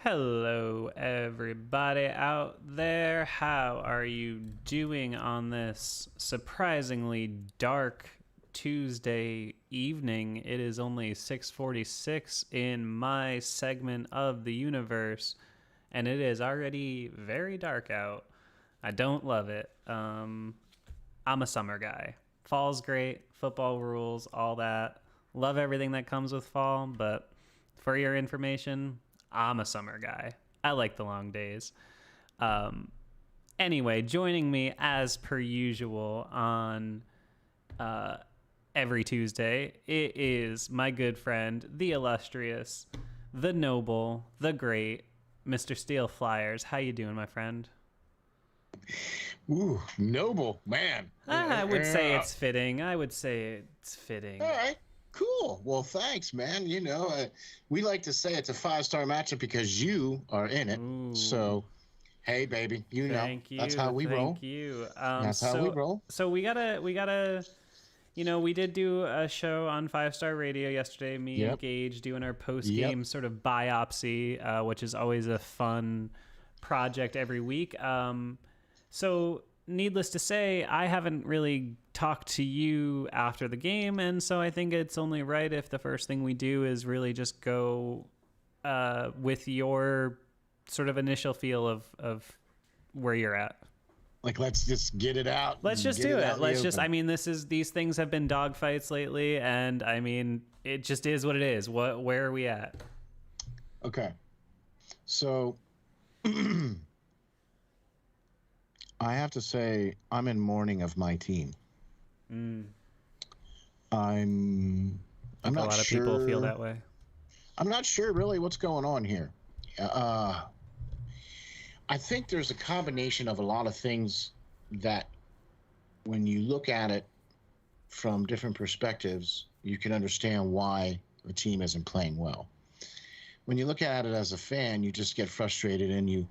Hello, everybody out there. How are you doing on this surprisingly dark Tuesday evening? It is only 6:46 in my segment of the universe, and it is already very dark out. I don't love it. I'm a summer guy. Fall's great, football rules, all that. Love everything that comes with fall, but for your information, I'm a summer guy. I like the long days. Um, anyway, joining me as per usual on uh, every Tuesday, it is my good friend, the illustrious, the noble, the great, Mr. Steel Flyers. How you doing, my friend? Ooh, noble man. I would say it's fitting. I would say it's fitting. All right, cool. Well, thanks, man. We like to say it's a five-star matchup because you are in it. Ooh. So, hey, baby, Thank that's you, how we roll. thank you. That's how we roll. So we gotta. We did do a show on Five Star Radio yesterday. Me and Yep. Gage doing our post Yep. game sort of biopsy, which is always a fun project every week. So needless to say, I haven't really talked to you after the game, and so I think it's only right if the first thing we do is really just go with your sort of initial feel of where you're at. Like, let's just get it out. Let's just Get do out it. in the Let's just. open. I mean, these things have been dogfights lately, and I mean, it just is what it is. Where are we at? Okay. So, I have to say, I'm in mourning of my team. Mm, I I'm think a not lot of sure. people feel that way. I'm not sure really what's going on here. Uh, I think there's a combination of a lot of things that, when you look at it from different perspectives, you can understand why the team isn't playing well. When you look at it as a fan, you just get frustrated and you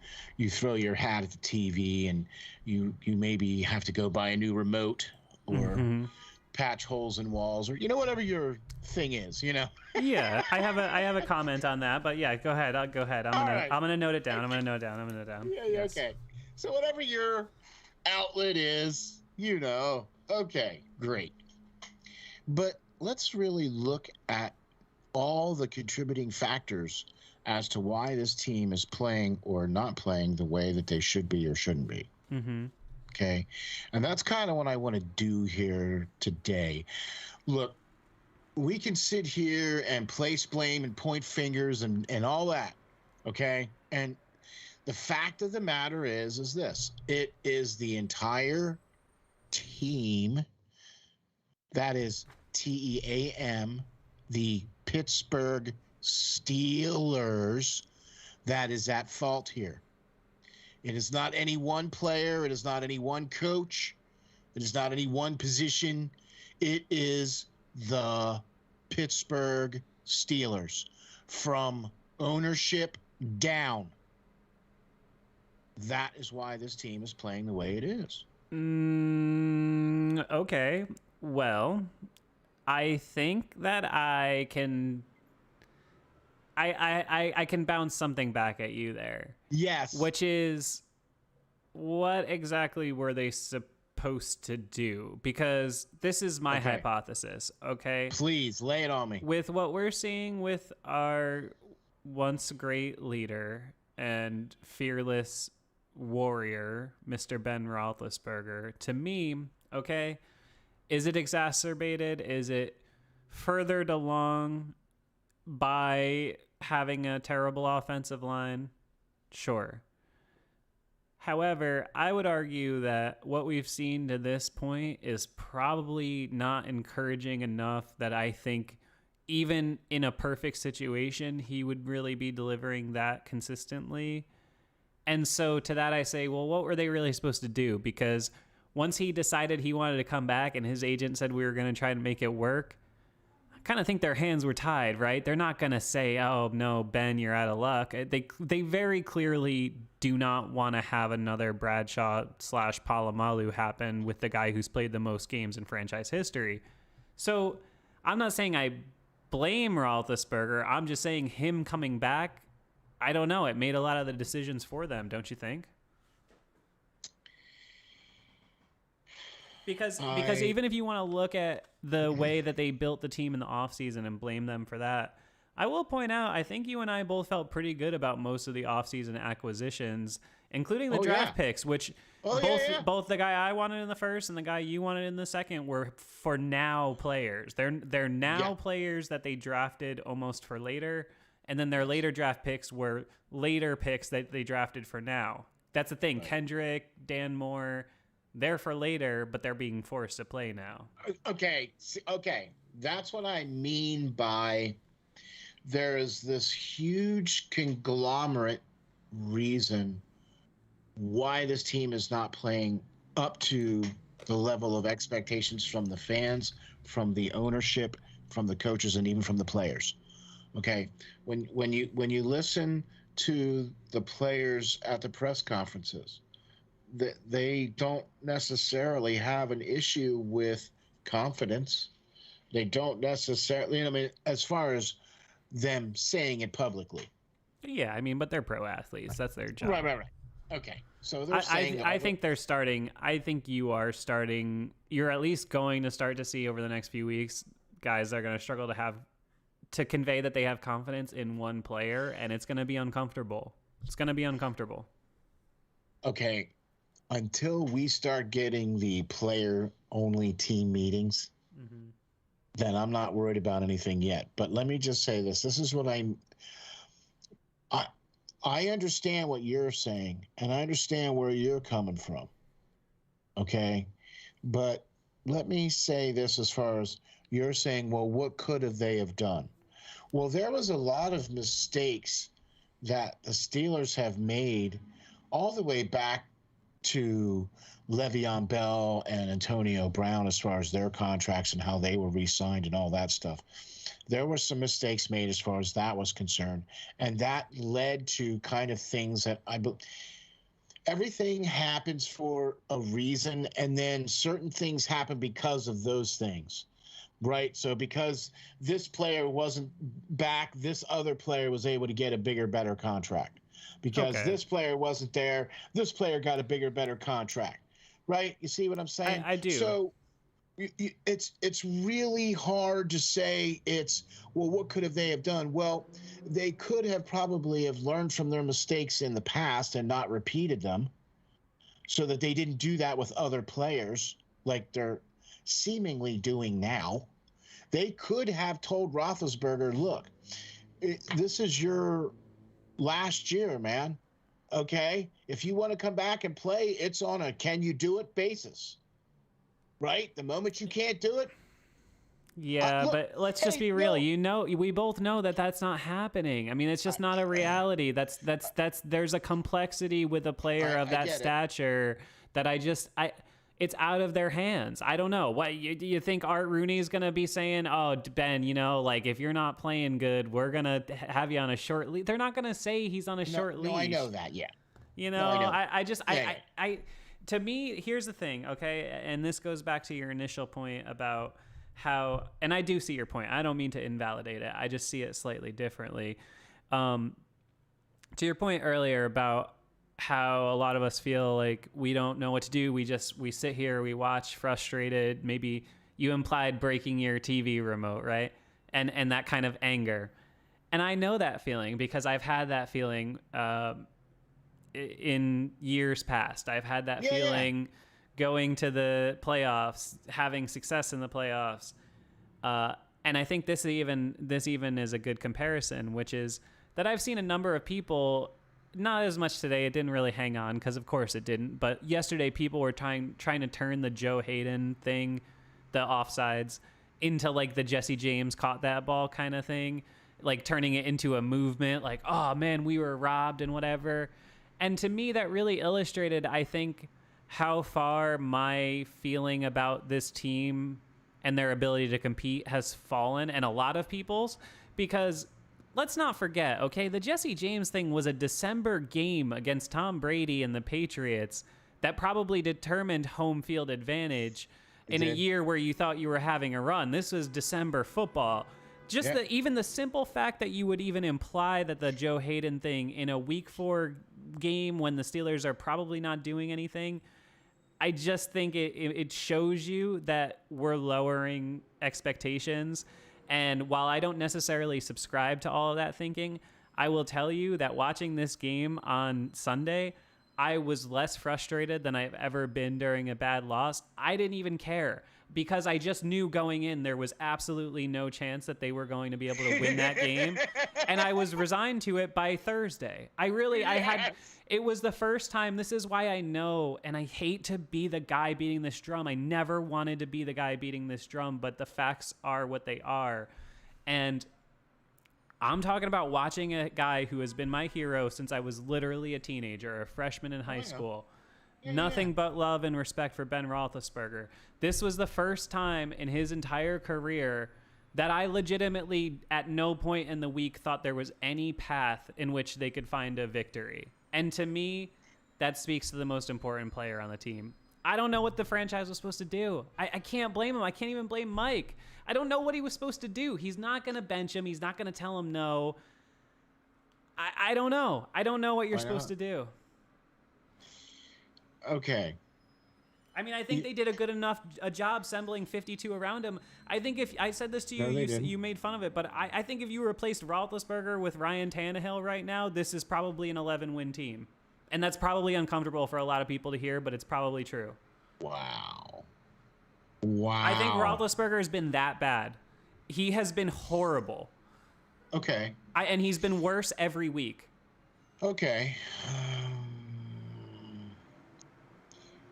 throw your hat at the TV and you maybe have to go buy a new remote or Hmm. patch holes in walls or whatever your thing is. Yeah, I have a comment on that, but yeah, go ahead. I'll go ahead. All right. I'm gonna note it down. I'm gonna note it down. I'm gonna note it down. Yeah, Yes. okay. So whatever your outlet is, okay, great. But let's really look at all the contributing factors as to why this team is playing or not playing the way that they should be or shouldn't be. Mm-hmm. Okay. And that's kind of what I want to do here today. Look, we can sit here and place blame and point fingers and all that. Okay. And the fact of the matter is this: it is the entire team, that is TEAM, the Pittsburgh Steelers, that is at fault here. It is not any one player, it is not any one coach, it is not any one position. It is the Pittsburgh Steelers from ownership down. That is why this team is playing the way it is. Okay. Well, I think that I can bounce something back at you there, Yes. which is what exactly were they supposed to do? Because this is my Okay. hypothesis, okay? Please lay it on me. With what we're seeing with our once great leader and fearless warrior, Mr. Ben Roethlisberger, to me, okay, is it exacerbated? Is it furthered along by having a terrible offensive line? Sure. However, I would argue that what we've seen to this point is probably not encouraging enough that I think even in a perfect situation, he would really be delivering that consistently. And so to that, I say, well, what were they really supposed to do? Because once he decided he wanted to come back and his agent said we were going to try to make it work, I kind of think their hands were tied, right? They're not going to say, oh, no, Ben, you're out of luck. They very clearly do not want to have another Bradshaw / Palomalu happen with the guy who's played the most games in franchise history. So I'm not saying I blame Roethlisberger. I'm just saying him coming back, I don't know. It made a lot of the decisions for them, don't you think? Because even if you want to look at the way that they built the team in the offseason and blame them for that, I will point out, I think you and I both felt pretty good about most of the offseason acquisitions, including the draft picks, which both the guy I wanted in the first and the guy you wanted in the second were for now players. They're now players that they drafted almost for later, and then their later draft picks were later picks that they drafted for now. That's the thing. Right. Kendrick, Dan Moore, they're for later, but they're being forced to play now. Okay. That's what I mean by there is this huge conglomerate reason why this team is not playing up to the level of expectations from the fans, from the ownership, from the coaches, and even from the players. Okay, when you listen to the players at the press conferences, they don't necessarily have an issue with confidence. They don't necessarily, I mean, as far as them saying it publicly. Yeah, I mean, but they're pro athletes. That's their job. Right. Okay. So they're saying I think they're starting. I think you are starting. You're at least going to start to see over the next few weeks guys that are going to struggle to convey that they have confidence in one player, and it's going to be uncomfortable. It's going to be uncomfortable. Okay. Until we start getting the player-only team meetings, then I'm not worried about anything yet. But let me just say this. This is what I understand what you're saying, and I understand where you're coming from. Okay? But let me say this as far as you're saying, well, what could they have done? Well, there was a lot of mistakes that the Steelers have made all the way back to Le'Veon Bell and Antonio Brown as far as their contracts and how they were re-signed and all that stuff. There were some mistakes made as far as that was concerned, and that led to kind of things that everything happens for a reason, and then certain things happen because of those things, right? So because this player wasn't back, this other player was able to get a bigger, better contract. Because this player wasn't there, this player got a bigger, better contract, right? You see what I'm saying? I do. So it's really hard to say what could they have done? Well, they could have probably have learned from their mistakes in the past and not repeated them so that they didn't do that with other players like they're seemingly doing now. They could have told Roethlisberger, look, this is your last year, man. Okay? If you want to come back and play, it's on a can you do it basis. Right? The moment you can't do it. Yeah, look, but let's just be real. No. We both know that that's not happening. I mean, it's just not a reality. That's there's a complexity with a player of that stature that it's out of their hands. I don't know. What you think Art Rooney is going to be saying, "Oh, Ben, like if you're not playing good, we're going to have you on a short leash." They're not going to say he's on a short leash. No, I know that. Yeah. To me, here's the thing, okay? And this goes back to your initial point about how, and I do see your point. I don't mean to invalidate it. I just see it slightly differently. To your point earlier about how a lot of us feel like we don't know what to do. We sit here, we watch frustrated. Maybe you implied breaking your TV remote, right? And that kind of anger. And I know that feeling because I've had that feeling in years past. I've had that feeling going to the playoffs, having success in the playoffs. And I think this even is a good comparison, which is that I've seen a number of people, not as much today, it didn't really hang on because of course it didn't, but yesterday people were trying to turn the Joe Hayden thing, the offsides, into like the Jesse James caught that ball kind of thing, like turning it into a movement, like, oh man, we were robbed and whatever. And to me, that really illustrated, I think, how far my feeling about this team and their ability to compete has fallen, and a lot of people's, because let's not forget, okay, the Jesse James thing was a December game against Tom Brady and the Patriots that probably determined home field advantage in a year where you thought you were having a run. This was December football. Just even the simple fact that you would even imply that the Joe Hayden thing in a week 4 game when the Steelers are probably not doing anything, I just think it shows you that we're lowering expectations. And while I don't necessarily subscribe to all of that thinking, I will tell you that watching this game on Sunday, I was less frustrated than I've ever been during a bad loss. I didn't even care because I just knew going in there was absolutely no chance that they were going to be able to win that game. And I was resigned to it by Thursday. It was the first time. This is why I know, and I hate to be the guy beating this drum. I never wanted to be the guy beating this drum, but the facts are what they are. And I'm talking about watching a guy who has been my hero since I was literally a teenager, a freshman in high school. Nothing but love and respect for Ben Roethlisberger. This was the first time in his entire career that I legitimately, at no point in the week, thought there was any path in which they could find a victory. And to me, that speaks to the most important player on the team. I don't know what the franchise was supposed to do. I can't blame him. I can't even blame Mike. I don't know what he was supposed to do. He's not going to bench him. He's not going to tell him no. I don't know. I don't know what you're supposed to do. Okay. I mean, I think they did a good enough job assembling 52 around him. I think if I said this to you, you made fun of it, but I think if you replaced Roethlisberger with Ryan Tannehill right now, this is probably an 11-win team. And that's probably uncomfortable for a lot of people to hear, but it's probably true. Wow. I think Roethlisberger has been that bad. He has been horrible. Okay. And he's been worse every week. Okay.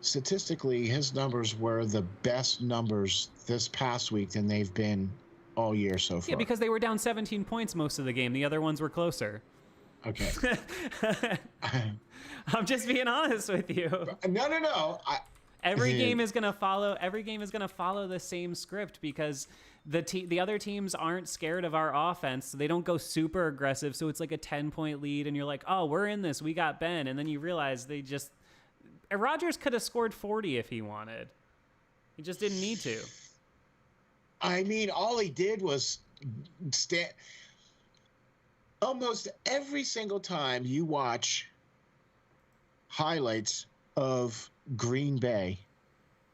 Statistically, his numbers were the best numbers this past week than they've been all year so far. Yeah, because they were down 17 points most of the game. The other ones were closer. Okay. I'm just being honest with you. No. Every game is gonna follow the same script because the other teams aren't scared of our offense. So they don't go super aggressive. So it's like a 10-point lead, and you're like, oh, we're in this. We got Ben, and then you realize Rodgers could have scored 40 if he wanted. He just didn't need to. I mean, all he did was stand. Almost every single time you watch highlights of Green Bay,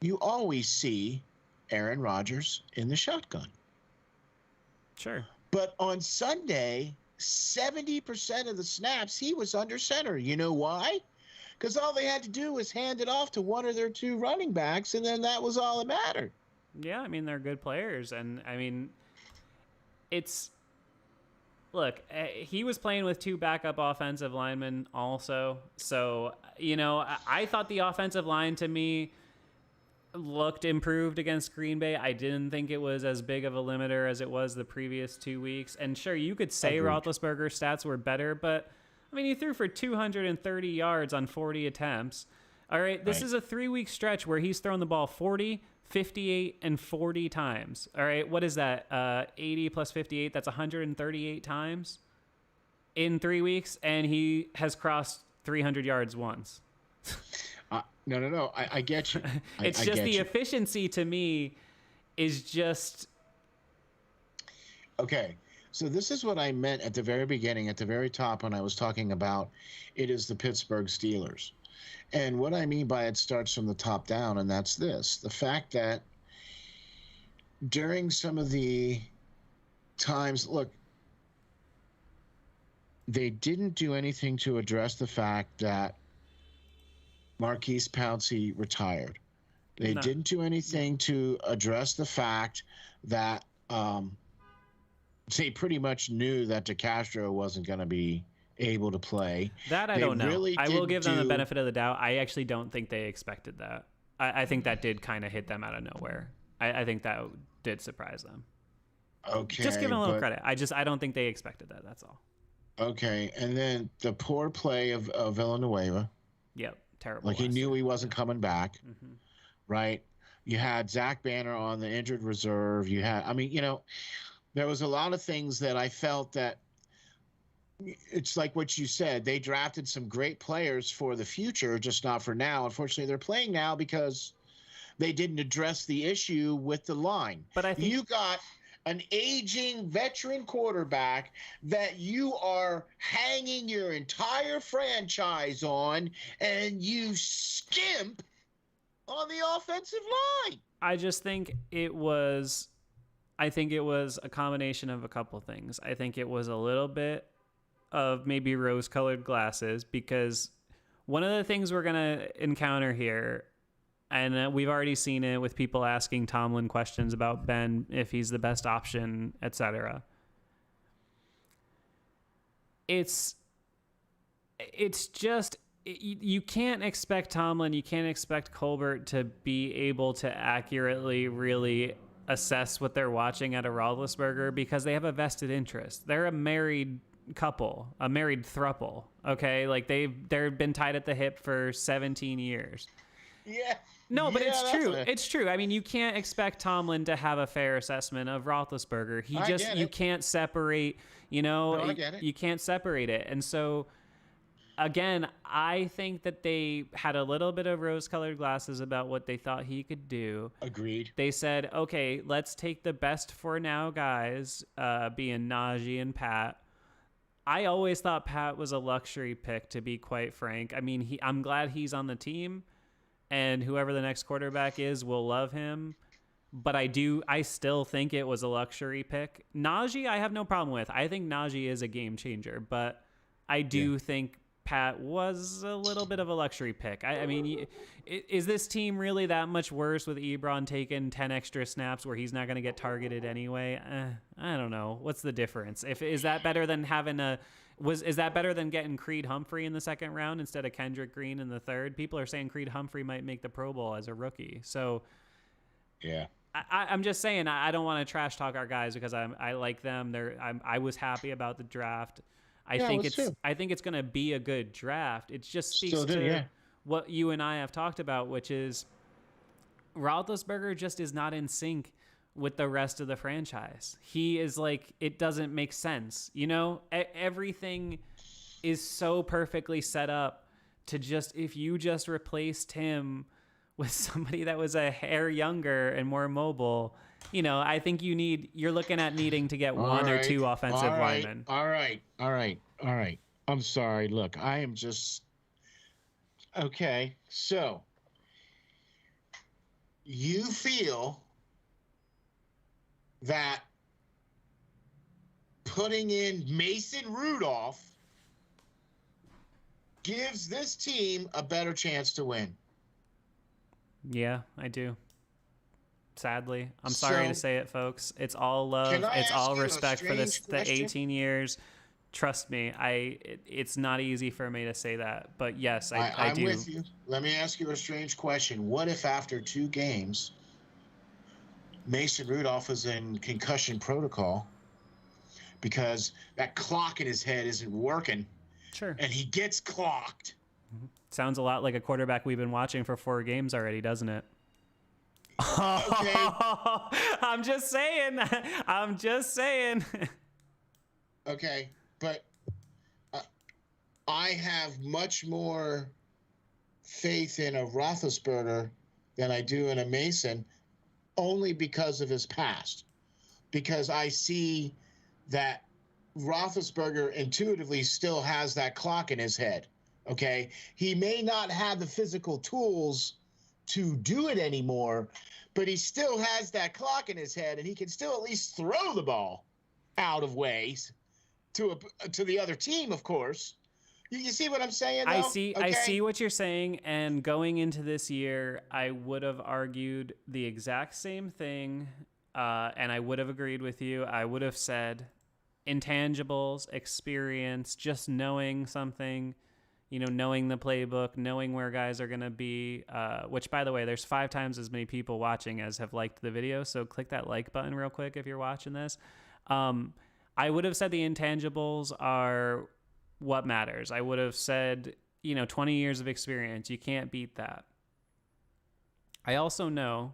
you always see Aaron Rodgers in the shotgun. Sure. But on Sunday, 70% of the snaps, he was under center. You know why? Because all they had to do was hand it off to one of their two running backs, and then that was all that mattered. Yeah, I mean, they're good players. And, I mean, look, he was playing with 2 backup offensive linemen also. So, I thought the offensive line to me looked improved against Green Bay. I didn't think it was as big of a limiter as it was the previous 2 weeks. And sure, you could say Roethlisberger's stats were better, but I mean, he threw for 230 yards on 40 attempts. All right, this is a 3-week stretch where he's thrown the ball 40, 58, and 40 times. All right, what is that? 80 plus 58, that's 138 times in 3 weeks, and he has crossed 300 yards once. No. I get you. It's just the efficiency to me is just... Okay. So this is what I meant at the very beginning, at the very top, when I was talking about it is the Pittsburgh Steelers. And what I mean by it starts from the top down, and that's this. The fact that during some of the times, look, they didn't do anything to address the fact that Marquise Pouncey retired. They didn't do anything to address the fact that they pretty much knew that DeCastro wasn't going to be able to play. That I don't know. Really I will give them the benefit of the doubt. I actually don't think they expected that. I think that did kind of hit them out of nowhere. I think that did surprise them. Okay. Just give them a little credit. I don't think they expected that. That's all. Okay. And then the poor play of Villanueva. Yep. Terrible. Like he knew he wasn't coming back. Mm-hmm. Right. You had Zach Banner on the injured reserve. You had, there was a lot of things that I felt that it's like what you said. They drafted some great players for the future, just not for now. Unfortunately, they're playing now because they didn't address the issue with the line. But I think you got an aging veteran quarterback that you are hanging your entire franchise on, and you skimp on the offensive line. I just think it was. I think it was a combination of a couple things. I think it was a little bit of maybe rose-colored glasses, because one of the things we're gonna encounter here, and we've already seen it with people asking Tomlin questions about Ben, if he's the best option, etc. It's just, you can't expect Tomlin, you can't expect Colbert to be able to accurately really assess what they're watching at a Roethlisberger, because they have a vested interest. They're a married couple, a married throuple. Okay, like they've been tied at the hip for 17 years. Yeah. No, but it's true. It's true. I mean, you can't expect Tomlin to have a fair assessment of Roethlisberger. You can't separate. I get it. You can't separate it. And so, again, I think that they had a little bit of rose-colored glasses about what they thought he could do. Agreed. They said, okay, let's take the best for now guys, being Najee and Pat. I always thought Pat was a luxury pick, to be quite frank. I mean, I'm glad he's on the team, and whoever the next quarterback is will love him. But I still think it was a luxury pick. Najee, I have no problem with. I think Najee is a game changer, but I do think Pat was a little bit of a luxury pick. I mean, is this team really that much worse with Ebron taking 10 extra snaps where he's not going to get targeted anyway? I don't know. What's the difference? Is that better than is that better than getting Creed Humphrey in the second round instead of Kendrick Green in the third? People are saying Creed Humphrey might make the Pro Bowl as a rookie. So yeah, I'm just saying, I don't want to trash talk our guys, because I like them. I was happy about the draft. I think it's going to be a good draft. It just speaks to what you and I have talked about, which is Roethlisberger just is not in sync with the rest of the franchise. He is like, it doesn't make sense. Everything is so perfectly set up to just, if you just replaced him with somebody that was a hair younger and more mobile, I think you're looking at needing to get one or two offensive linemen. All right. I'm sorry. Look, I am just okay. So you feel that putting in Mason Rudolph gives this team a better chance to win? Yeah, I do. Sadly, I'm sorry to say it, folks. It's all love. It's all respect for the 18 years. Trust me, it's not easy for me to say that, but yes, I do. I'm with you. Let me ask you a strange question. What if after 2 games, Mason Rudolph is in concussion protocol because that clock in his head isn't working? Sure. And he gets clocked. Sounds a lot like a quarterback we've been watching for 4 games already, doesn't it? Okay. I'm just saying. Okay, but I have much more faith in a Roethlisberger than I do in a Mason, only because of his past. Because I see that Roethlisberger intuitively still has that clock in his head. Okay, he may not have the physical tools to do it anymore, but he still has that clock in his head, and he can still at least throw the ball out of ways to the other team, of course. You see what I'm saying, though? I see what you're saying, and going into this year, I would have argued the exact same thing, and I would have agreed with you. I would have said intangibles, experience, just knowing something, knowing the playbook, knowing where guys are going to be, which, by the way, there's 5 times as many people watching as have liked the video. So click that like button real quick if you're watching this. I would have said the intangibles are what matters. I would have said, 20 years of experience. You can't beat that. I also know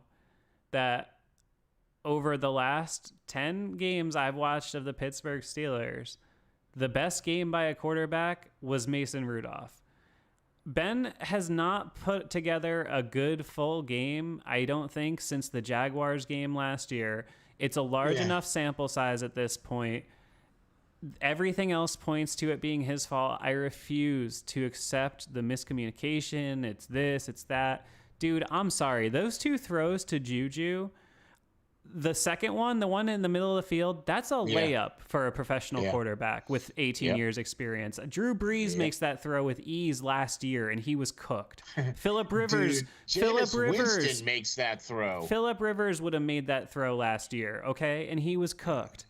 that over the last 10 games I've watched of the Pittsburgh Steelers, the best game by a quarterback was Mason Rudolph. Ben has not put together a good full game, I don't think, since the Jaguars game last year. It's a large enough sample size at this point. Everything else points to it being his fault. I refuse to accept the miscommunication. It's this, it's that. Dude, I'm sorry. Those 2 throws to Juju, the second one, the one in the middle of the field, that's a layup for a professional quarterback with 18 years experience. Drew Brees makes that throw with ease last year, and he was cooked. Phillip Rivers, Winston makes that throw. Phillip Rivers would have made that throw last year, okay? And he was cooked.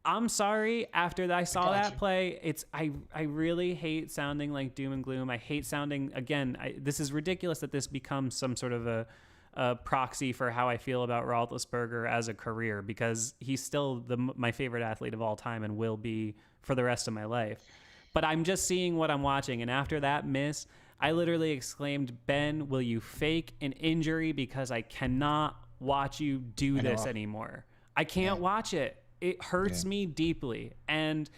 I'm sorry. After I saw that play, I really hate sounding like doom and gloom. I hate sounding, again, this is ridiculous that this becomes some sort of a proxy for how I feel about Roethlisberger as a career, because he's still my favorite athlete of all time and will be for the rest of my life. But I'm just seeing what I'm watching. And after that miss, I literally exclaimed, Ben, will you fake an injury? Because I cannot watch you do this anymore. I can't watch it. It hurts me deeply. And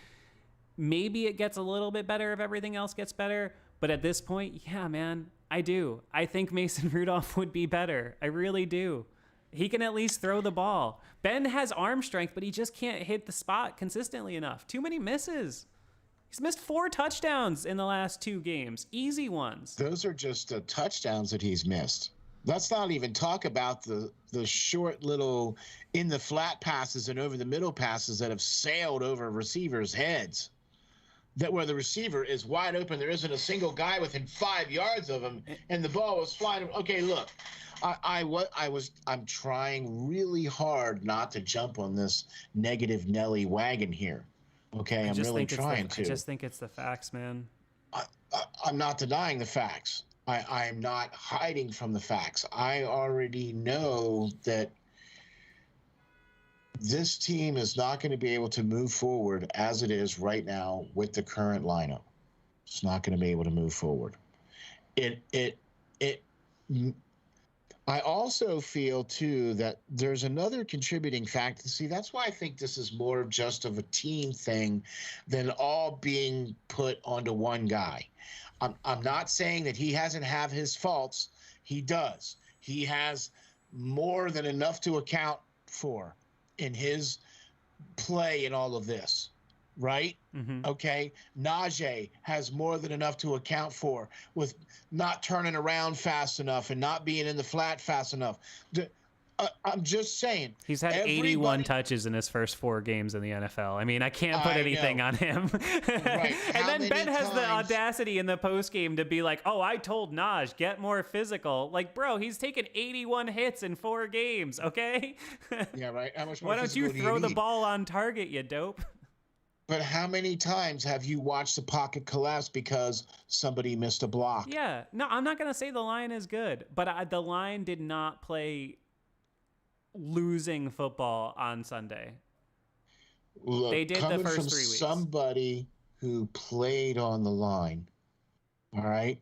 maybe it gets a little bit better if everything else gets better. But at this point, yeah, man, I do. I think Mason Rudolph would be better. I really do. He can at least throw the ball. Ben has arm strength, but he just can't hit the spot consistently enough. Too many misses. He's missed 4 touchdowns in the last 2 games. Easy ones. Those are just the touchdowns that he's missed. Let's not even talk about the short little in the flat passes and over the middle passes that have sailed over receivers' heads. That where the receiver is wide open, there isn't a single guy within 5 yards of him, and the ball was flying. Okay, look, I'm trying really hard not to jump on this negative Nelly wagon here. Okay, I'm really trying to. I just think it's the facts, man. I'm not denying the facts. I'm not hiding from the facts. I already know that this team is not going to be able to move forward as it is right now with the current lineup. It's not going to be able to move forward. I also feel too that there's another contributing factor. See, that's why I think this is more just of a team thing than all being put onto one guy. I'm not saying that he hasn't have his faults. He does. He has more than enough to account for in his play in all of this, right? Mm-hmm. Okay. Najee has more than enough to account for with not turning around fast enough and not being in the flat fast enough. I'm just saying. He's had 81 touches in his first 4 games in the NFL. I mean, I can't put anything on him. Right. And then Ben has the audacity in the postgame to be like, oh, I told Naj, get more physical. Like, bro, he's taken 81 hits in 4 games, okay? Yeah, right. How much more Why don't you throw the ball on target, you dope? But how many times have you watched the pocket collapse because somebody missed a block? Yeah. No, I'm not going to say the line is good, but the line did not play losing football on Sunday. Look, they did the first 3 weeks. Somebody who played on the line, all right?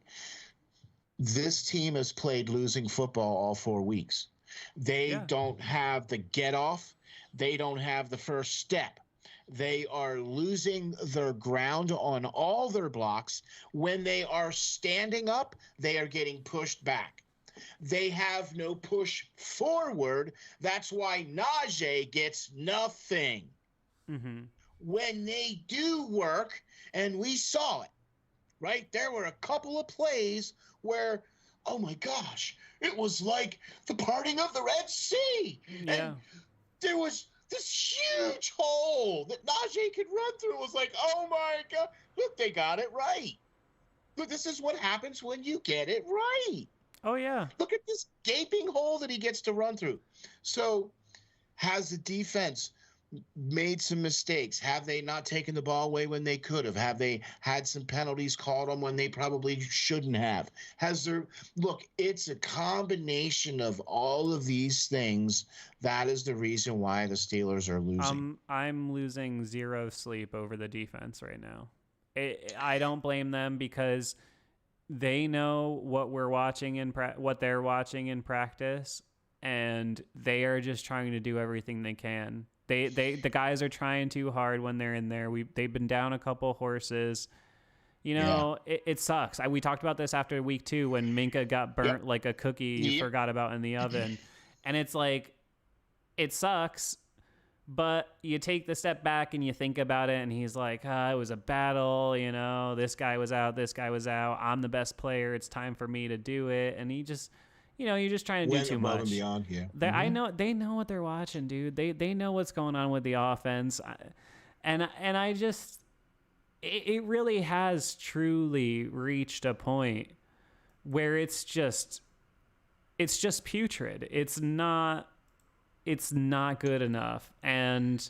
This team has played losing football all 4 weeks. They don't have the get off. They don't have the first step. They are losing their ground on all their blocks. When they are standing up, they are getting pushed back. They have no push forward. That's why Najee gets nothing. Mm-hmm. When they do work, and we saw it, right? There were a couple of plays where, oh my gosh, it was like the parting of the Red Sea. Yeah. And there was this huge hole that Najee could run through. It was like, oh my God, look, they got it right. Look, this is what happens when you get it right. Oh, yeah. Look at this gaping hole that he gets to run through. So has the defense made some mistakes? Have they not taken the ball away when they could have? Have they had some penalties called on when they probably shouldn't have? Look, it's a combination of all of these things. That is the reason why the Steelers are losing. I'm losing 0 sleep over the defense right now. I don't blame them because they know what we're watching what they're watching in practice, and they are just trying to do everything they can. The guys are trying too hard when they're in there. They've been down a couple horses. It sucks. We talked about this after week 2 when Minka got burnt like a cookie you forgot about in the oven. And it's like, it sucks, But you take the step back and you think about it, and he's like, it was a battle, you know, this guy was out, I'm the best player, it's time for me to do it. And he just, you know, you're just trying to do too much. And beyond here. I know they know what they're watching, dude. They know what's going on with the offense. And I just, it really has truly reached a point where it's just putrid. It's not good enough. And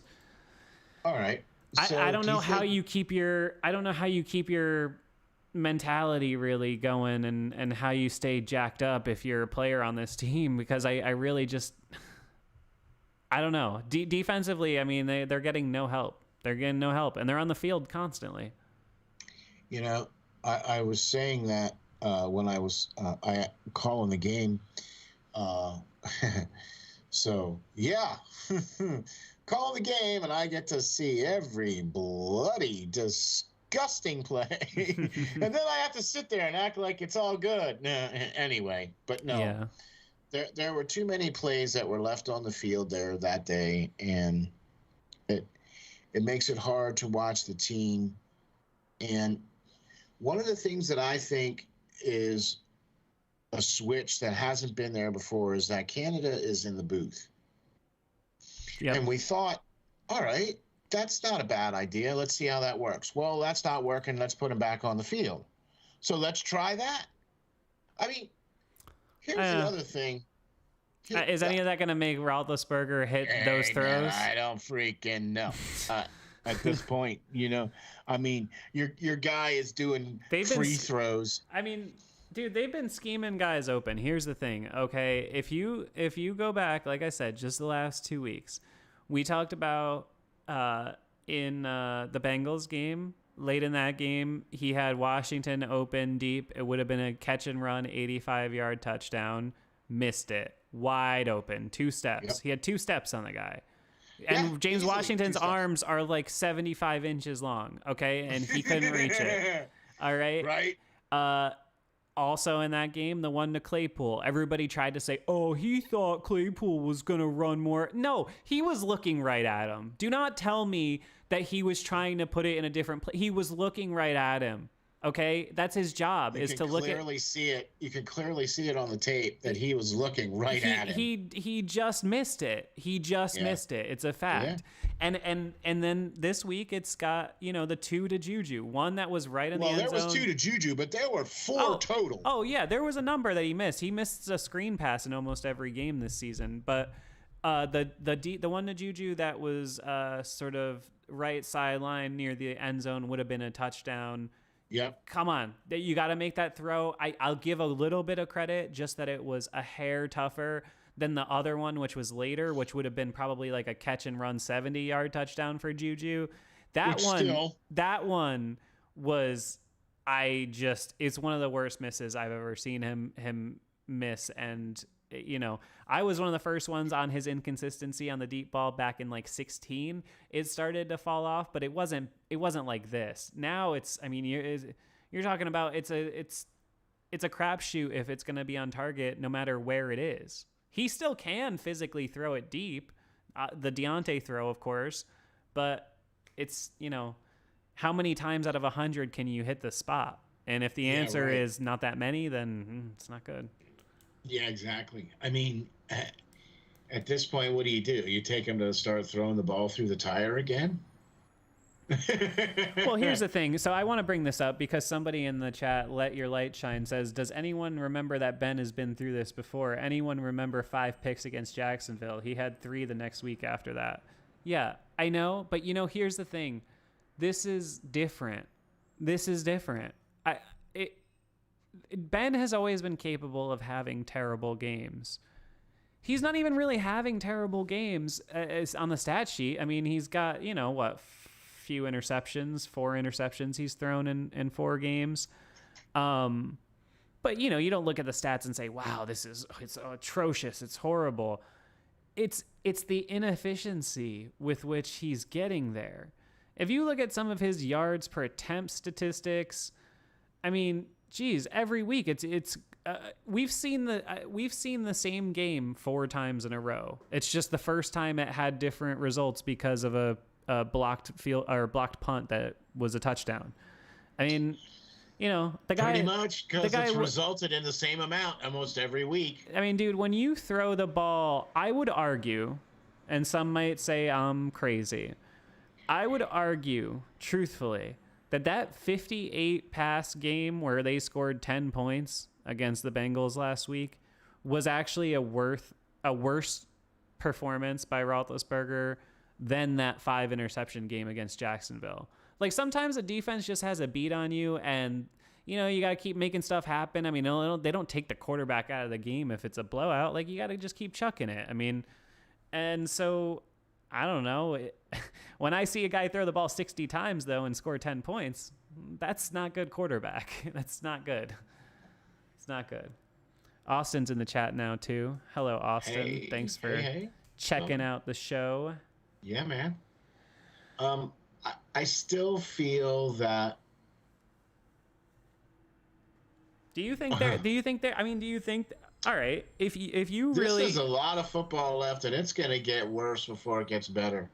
all right, so I don't know how you keep your mentality really going and how you stay jacked up if you're a player on this team, because I really just, I don't know. Defensively, I mean, they're getting no help. They're getting no help, and they're on the field constantly. You know, I was saying that when I was calling the game. So, yeah, call the game, and I get to see every bloody, disgusting play. And then I have to sit there and act like it's all good. Anyway, but no. Yeah. There were too many plays that were left on the field there that day, and it makes it hard to watch the team. And one of the things that I think is a switch that hasn't been there before is that Canada is in the booth. Yep. And we thought, all right, that's not a bad idea. Let's see how that works. Well, that's not working. Let's put him back on the field. So let's try that. I mean, here's the other thing. Is any of that going to make Roethlisberger hit those throws? I don't freaking know. At this point, you know, I mean, your guy is doing free throws. I mean, dude, they've been scheming guys open. Here's the thing, okay? If you go back, like I said, just the last 2 weeks, we talked about in the Bengals game, late in that game, he had Washington open deep. It would have been a catch and run, 85-yard touchdown. Missed it. Wide open. 2 steps. Yep. He had 2 steps on the guy. And James Washington's arms are like 75 inches long, okay? And he couldn't reach it. All right? Right. Also in that game, the one to Claypool, everybody tried to say, oh, he thought Claypool was going to run more. No, he was looking right at him. Do not tell me that he was trying to put it in a different place. He was looking right at him. Okay, that's his job, is to look at. You can clearly see it on the tape that he was looking right at him. He just missed it. He just missed it. It's a fact. Yeah. And then this week it's got, you know, the 2 to Juju, one that was right in the end zone. Well, there was 2 to Juju, but there were 4 total. Oh yeah, there was a number that he missed. He missed a screen pass in almost every game this season. But the one to Juju that was sort of right sideline near the end zone would have been a touchdown. Yep. Come on. You got to make that throw. I'll give a little bit of credit just that it was a hair tougher than the other one, which was later, which would have been probably like a catch and run 70-yard touchdown for Juju. That one was, it's one of the worst misses I've ever seen him miss. And, you know, I was one of the first ones on his inconsistency on the deep ball back in like 16. It started to fall off, but it wasn't like this. Now it's, I mean, you're talking about it's a crapshoot if it's going to be on target no matter where it is. He still can physically throw it deep, the Deontay throw, of course, but it's, you know, how many times out of 100 can you hit the spot? And if the answer is not that many, then it's not good. Yeah, exactly. I mean, at this point, what do? You take him to start throwing the ball through the tire again? Well, here's the thing. So I want to bring this up because somebody in the chat, Let Your Light Shine, says, does anyone remember that Ben has been through this before? Anyone remember 5 picks against Jacksonville? He had 3 the next week after that. Yeah, I know. But, you know, here's the thing. This is different. Ben has always been capable of having terrible games. He's not even really having terrible games on the stat sheet. I mean, he's got, you know, what, 4 interceptions he's thrown in 4 games. But, you know, you don't look at the stats and say, wow, it's atrocious. It's horrible. It's the inefficiency with which he's getting there. If you look at some of his yards per attempt statistics, I mean, geez, every week it's we've seen the same game 4 times in a row. It's just the first time it had different results because of a blocked field or blocked punt that was a touchdown. I mean, the guy pretty much, because it's resulted in the same amount almost every week. I mean, dude, when you throw the ball, I would argue, and some might say I'm crazy, I would argue truthfully that 58 pass game where they scored 10 points against the Bengals last week was actually a worse performance by Roethlisberger than that 5 interception game against Jacksonville. Like, sometimes a defense just has a beat on you, and you got to keep making stuff happen. I mean, they don't take the quarterback out of the game if it's a blowout. Like, you got to just keep chucking it. I mean, and so I don't know. When I see a guy throw the ball 60 times, though, and score 10 points, that's not good quarterback. That's not good. It's not good. Austin's in the chat now, too. Hello, Austin. Hey, thanks for checking out the show. Yeah, man. I still feel that. Do you think all right, if you really, this is a lot of football left, and it's going to get worse before it gets better.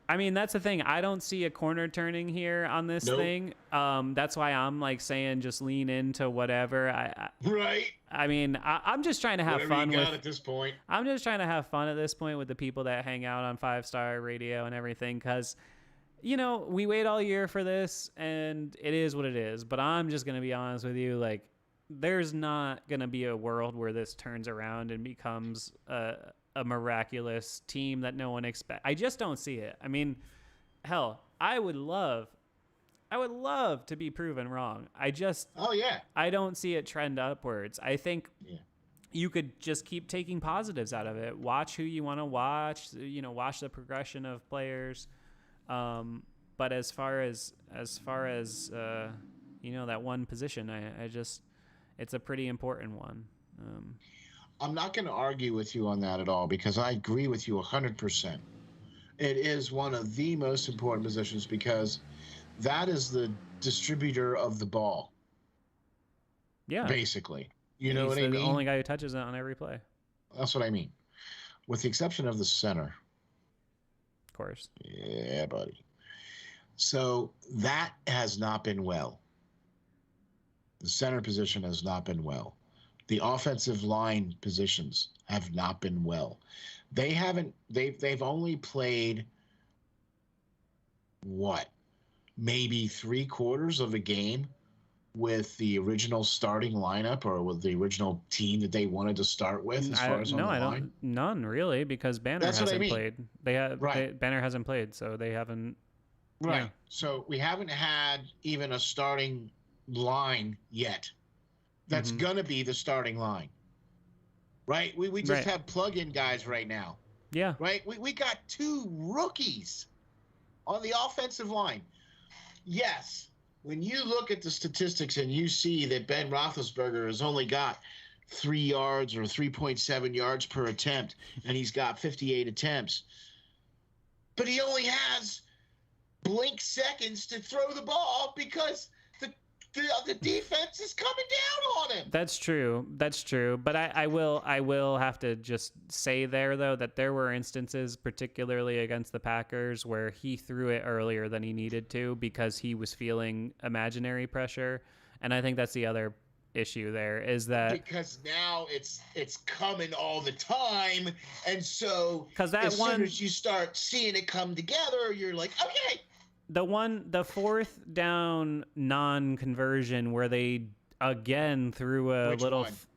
I mean, that's the thing. I don't see a corner turning here on this thing. That's why I'm like saying just lean into whatever. Right. I mean, I'm just trying to have fun at this point. I'm just trying to have fun at this point with the people that hang out on 5-Star Radio and everything, because we wait all year for this, and it is what it is. But I'm just gonna be honest with you, like, there's not gonna be a world where this turns around and becomes a miraculous team that no one expects. I just don't see it. I mean, hell, I would love to be proven wrong. I don't see it trend upwards. I think you could just keep taking positives out of it. Watch who you want to watch. Watch the progression of players. But as far as that one position, I just, it's a pretty important one. I'm not going to argue with you on that at all, because I agree with you 100%. It is one of the most important positions, because that is the distributor of the ball. Yeah. Basically. You know what I mean? He's the only guy who touches it on every play. That's what I mean. With the exception of the center. Of course. Yeah, buddy. So that has not been well. The center position has not been well. The offensive line positions have not been well. They've only played maybe 3/4 of a game with the original starting lineup, or with the original team that they wanted to start with, as far as on the line? None really, because Banner hasn't played. Banner hasn't played, so they haven't. Right. Yeah. So we haven't had even a starting line yet. That's going to be the starting line. Right? We just have plug-in guys right now. Yeah. Right? We got 2 rookies on the offensive line. Yes. When you look at the statistics and you see that Ben Roethlisberger has only got 3 yards or 3.7 yards per attempt, and he's got 58 attempts, but he only has blink seconds to throw the ball because the defense is coming down on him. That's true. But I will have to just say there, though, that there were instances, particularly against the Packers, where he threw it earlier than he needed to because he was feeling imaginary pressure. And I think that's the other issue there, is that because now it's coming all the time, and so soon as you start seeing it come together, you're like, okay. The 4th down non-conversion where they again threw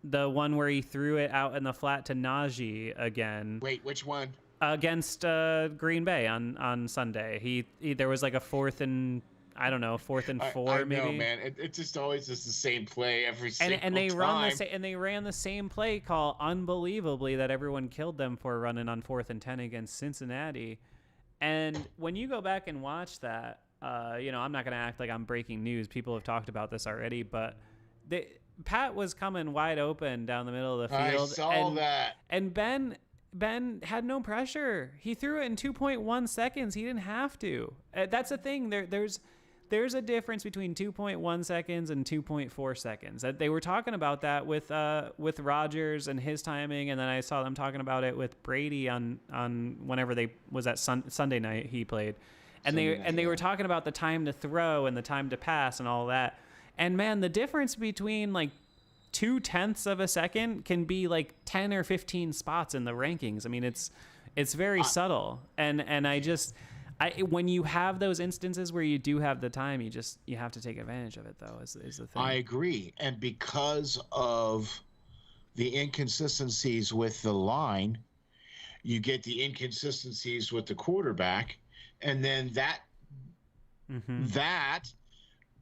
the one where he threw it out in the flat to Najee again. Wait, which one? Against Green Bay on Sunday. There was like a 4th and 4 maybe. I know, man. It just always is the same play every single time. They ran the same play call unbelievably that everyone killed them for, running on 4th and 10 against Cincinnati. And when you go back and watch that, I'm not going to act like I'm breaking news. People have talked about this already, but Pat was coming wide open down the middle of the field. I saw that. And Ben had no pressure. He threw it in 2.1 seconds. He didn't have to. That's the thing. There's there's a difference between 2.1 seconds and 2.4 seconds. That they were talking about that with Rodgers and his timing, and then I saw them talking about it with Brady on whenever they was that Sunday night he played, and they were talking about the time to throw and the time to pass and all that. And man, the difference between like 0.2 of a second can be like 10 or 15 spots in the rankings. I mean, it's very subtle, and when you have those instances where you do have the time, you have to take advantage of it, though, is the thing. I agree. And because of the inconsistencies with the line, you get the inconsistencies with the quarterback, and then that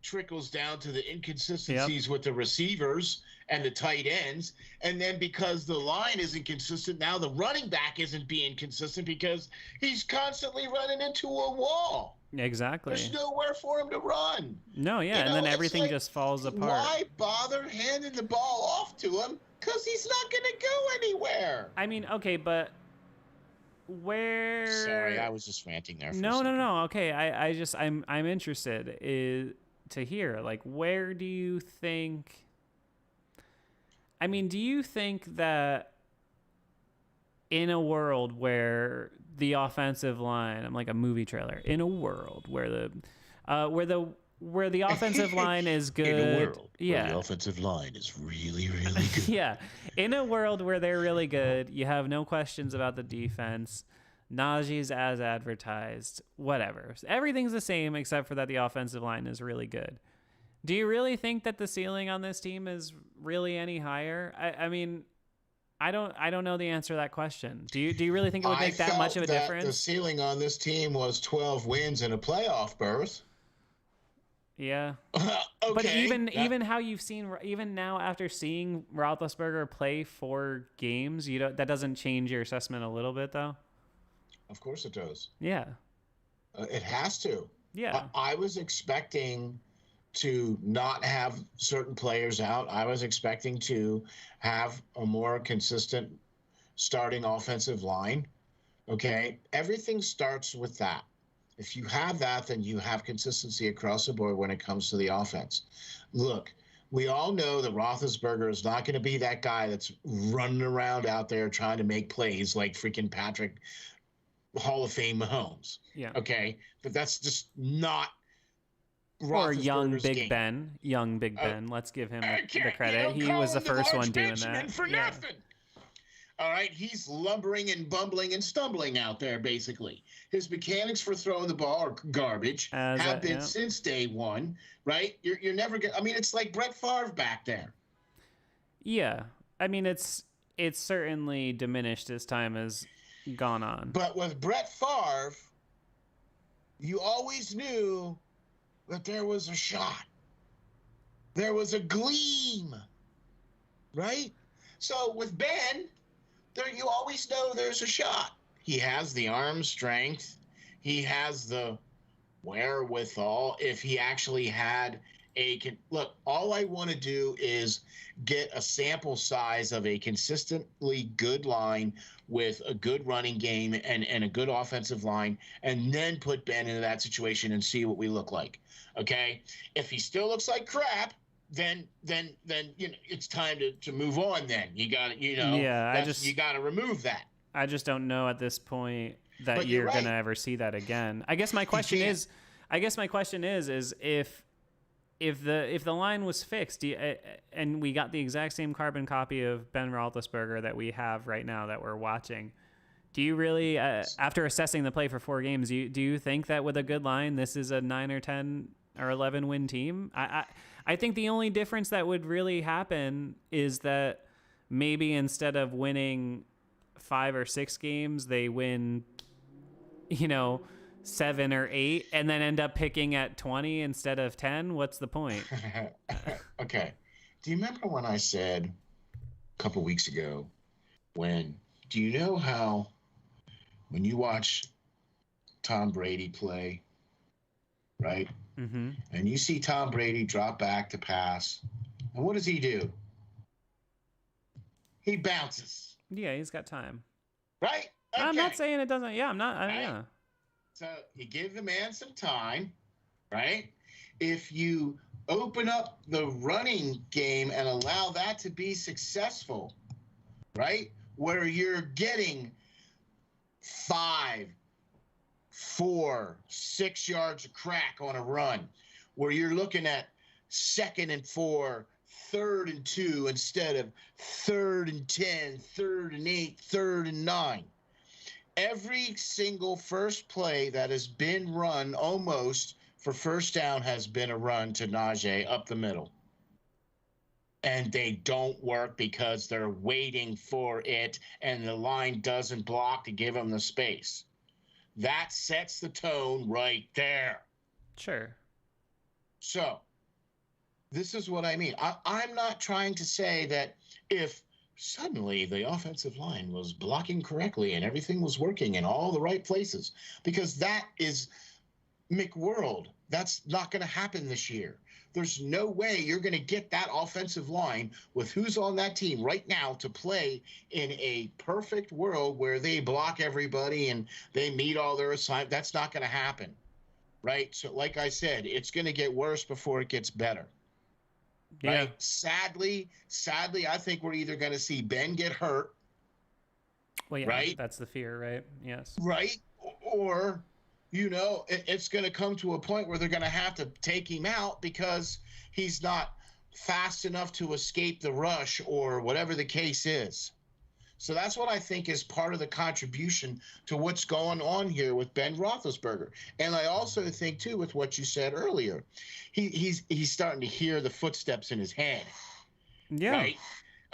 trickles down to the inconsistencies with the receivers and the tight ends. And then because the line isn't consistent, now the running back isn't being consistent because he's constantly running into a wall. Exactly. There's nowhere for him to run. No, yeah, and then everything just falls apart. Why bother handing the ball off to him? Because he's not going to go anywhere. I mean, okay, but where... Sorry, I was just ranting there for No. a second. Okay, I'm interested to hear, like, where do you think... I mean, do you think that in a world where the offensive line, I'm like a movie trailer, in a world where the offensive line is good, in a world where the offensive line is really, really good. Yeah, in a world where they're really good, you have no questions about the defense. Najee's as advertised, whatever. Everything's the same except for that the offensive line is really good. Do you really think that the ceiling on this team is really any higher? I mean, I don't know the answer to that question. Do you really think it would make that much of a difference? The ceiling on this team was 12 wins and a playoff berth. Yeah. Okay. But even how you've seen, even now after seeing Roethlisberger play 4 games, that doesn't change your assessment a little bit, though? Of course it does. Yeah. It has to. Yeah. I was expecting to not have certain players out. I was expecting to have a more consistent starting offensive line. Okay. Everything starts with that. If you have that, then you have consistency across the board when it comes to the offense. Look, we all know that Roethlisberger is not going to be that guy that's running around out there trying to make plays like freaking Patrick Hall of Fame Mahomes. Yeah. Okay. But that's just not or young Big game. Ben. Young Big Ben. Let's give him the credit. You he was the first one doing that. For nothing. All right. He's lumbering and bumbling and stumbling out there, basically. His mechanics for throwing the ball are garbage. Have been since day one, right? You're never going to... I mean, it's like Brett Favre back there. Yeah. I mean, it's certainly diminished as time has gone on. But with Brett Favre, you always knew that there was a shot. There was a gleam, right? So with Ben, you always know there's a shot. He has the arm strength. He has the wherewithal. If he actually had look, all I want to do is get a sample size of a consistently good line with a good running game and a good offensive line, and then put Ben into that situation and see what we look like. Okay, if he still looks like crap, then it's time to move on. Then you got you got to remove that. I just don't know at this point that you're gonna ever see that again. I guess my question is if the line was fixed, and we got the exact same carbon copy of Ben Roethlisberger that we have right now that we're watching. Do you really, after assessing the play for 4 games, do you think that with a good line, this is a 9 or 10 or 11 win team? I think the only difference that would really happen is that maybe instead of winning 5 or 6 games, they win, 7 or 8 and then end up picking at 20 instead of 10. What's the point? Okay. Do you remember when I said a couple weeks ago do you know how when you watch Tom Brady play, right? Mm-hmm. And you see Tom Brady drop back to pass, and what does he do? He bounces. Yeah, he's got time. Right? Okay. I'm not saying it doesn't. Yeah, I'm not. Right? Yeah. So you give the man some time, right? if you open up the running game and allow that to be successful, right? Where you're getting 5, 4, 6 yards of crack on a run, where you're looking at 2nd and 4, 3rd and 2 instead of 3rd and 10, 3rd and 8, 3rd and 9. Every single first play that has been run almost for first down has been a run to Najee up the middle. And they don't work because they're waiting for it and the line doesn't block to give them the space. That sets the tone right there. Sure. So this is what I mean. I'm not trying to say that if suddenly the offensive line was blocking correctly and everything was working in all the right places, because that is McWorld. That's not going to happen this year. There's no way you're going to get that offensive line with who's on that team right now to play in a perfect world where they block everybody and they meet all their assignments. That's not going to happen, right? So like I said, it's going to get worse before it gets better. Yeah. Right? Sadly, I think we're either going to see Ben get hurt. Well, yeah, right? That's the fear, right? Yes. Right? Or it's going to come to a point where they're going to have to take him out because he's not fast enough to escape the rush or whatever the case is. So that's what I think is part of the contribution to what's going on here with Ben Roethlisberger. And I also think, too, with what you said earlier, he's starting to hear the footsteps in his head. Yeah. Right?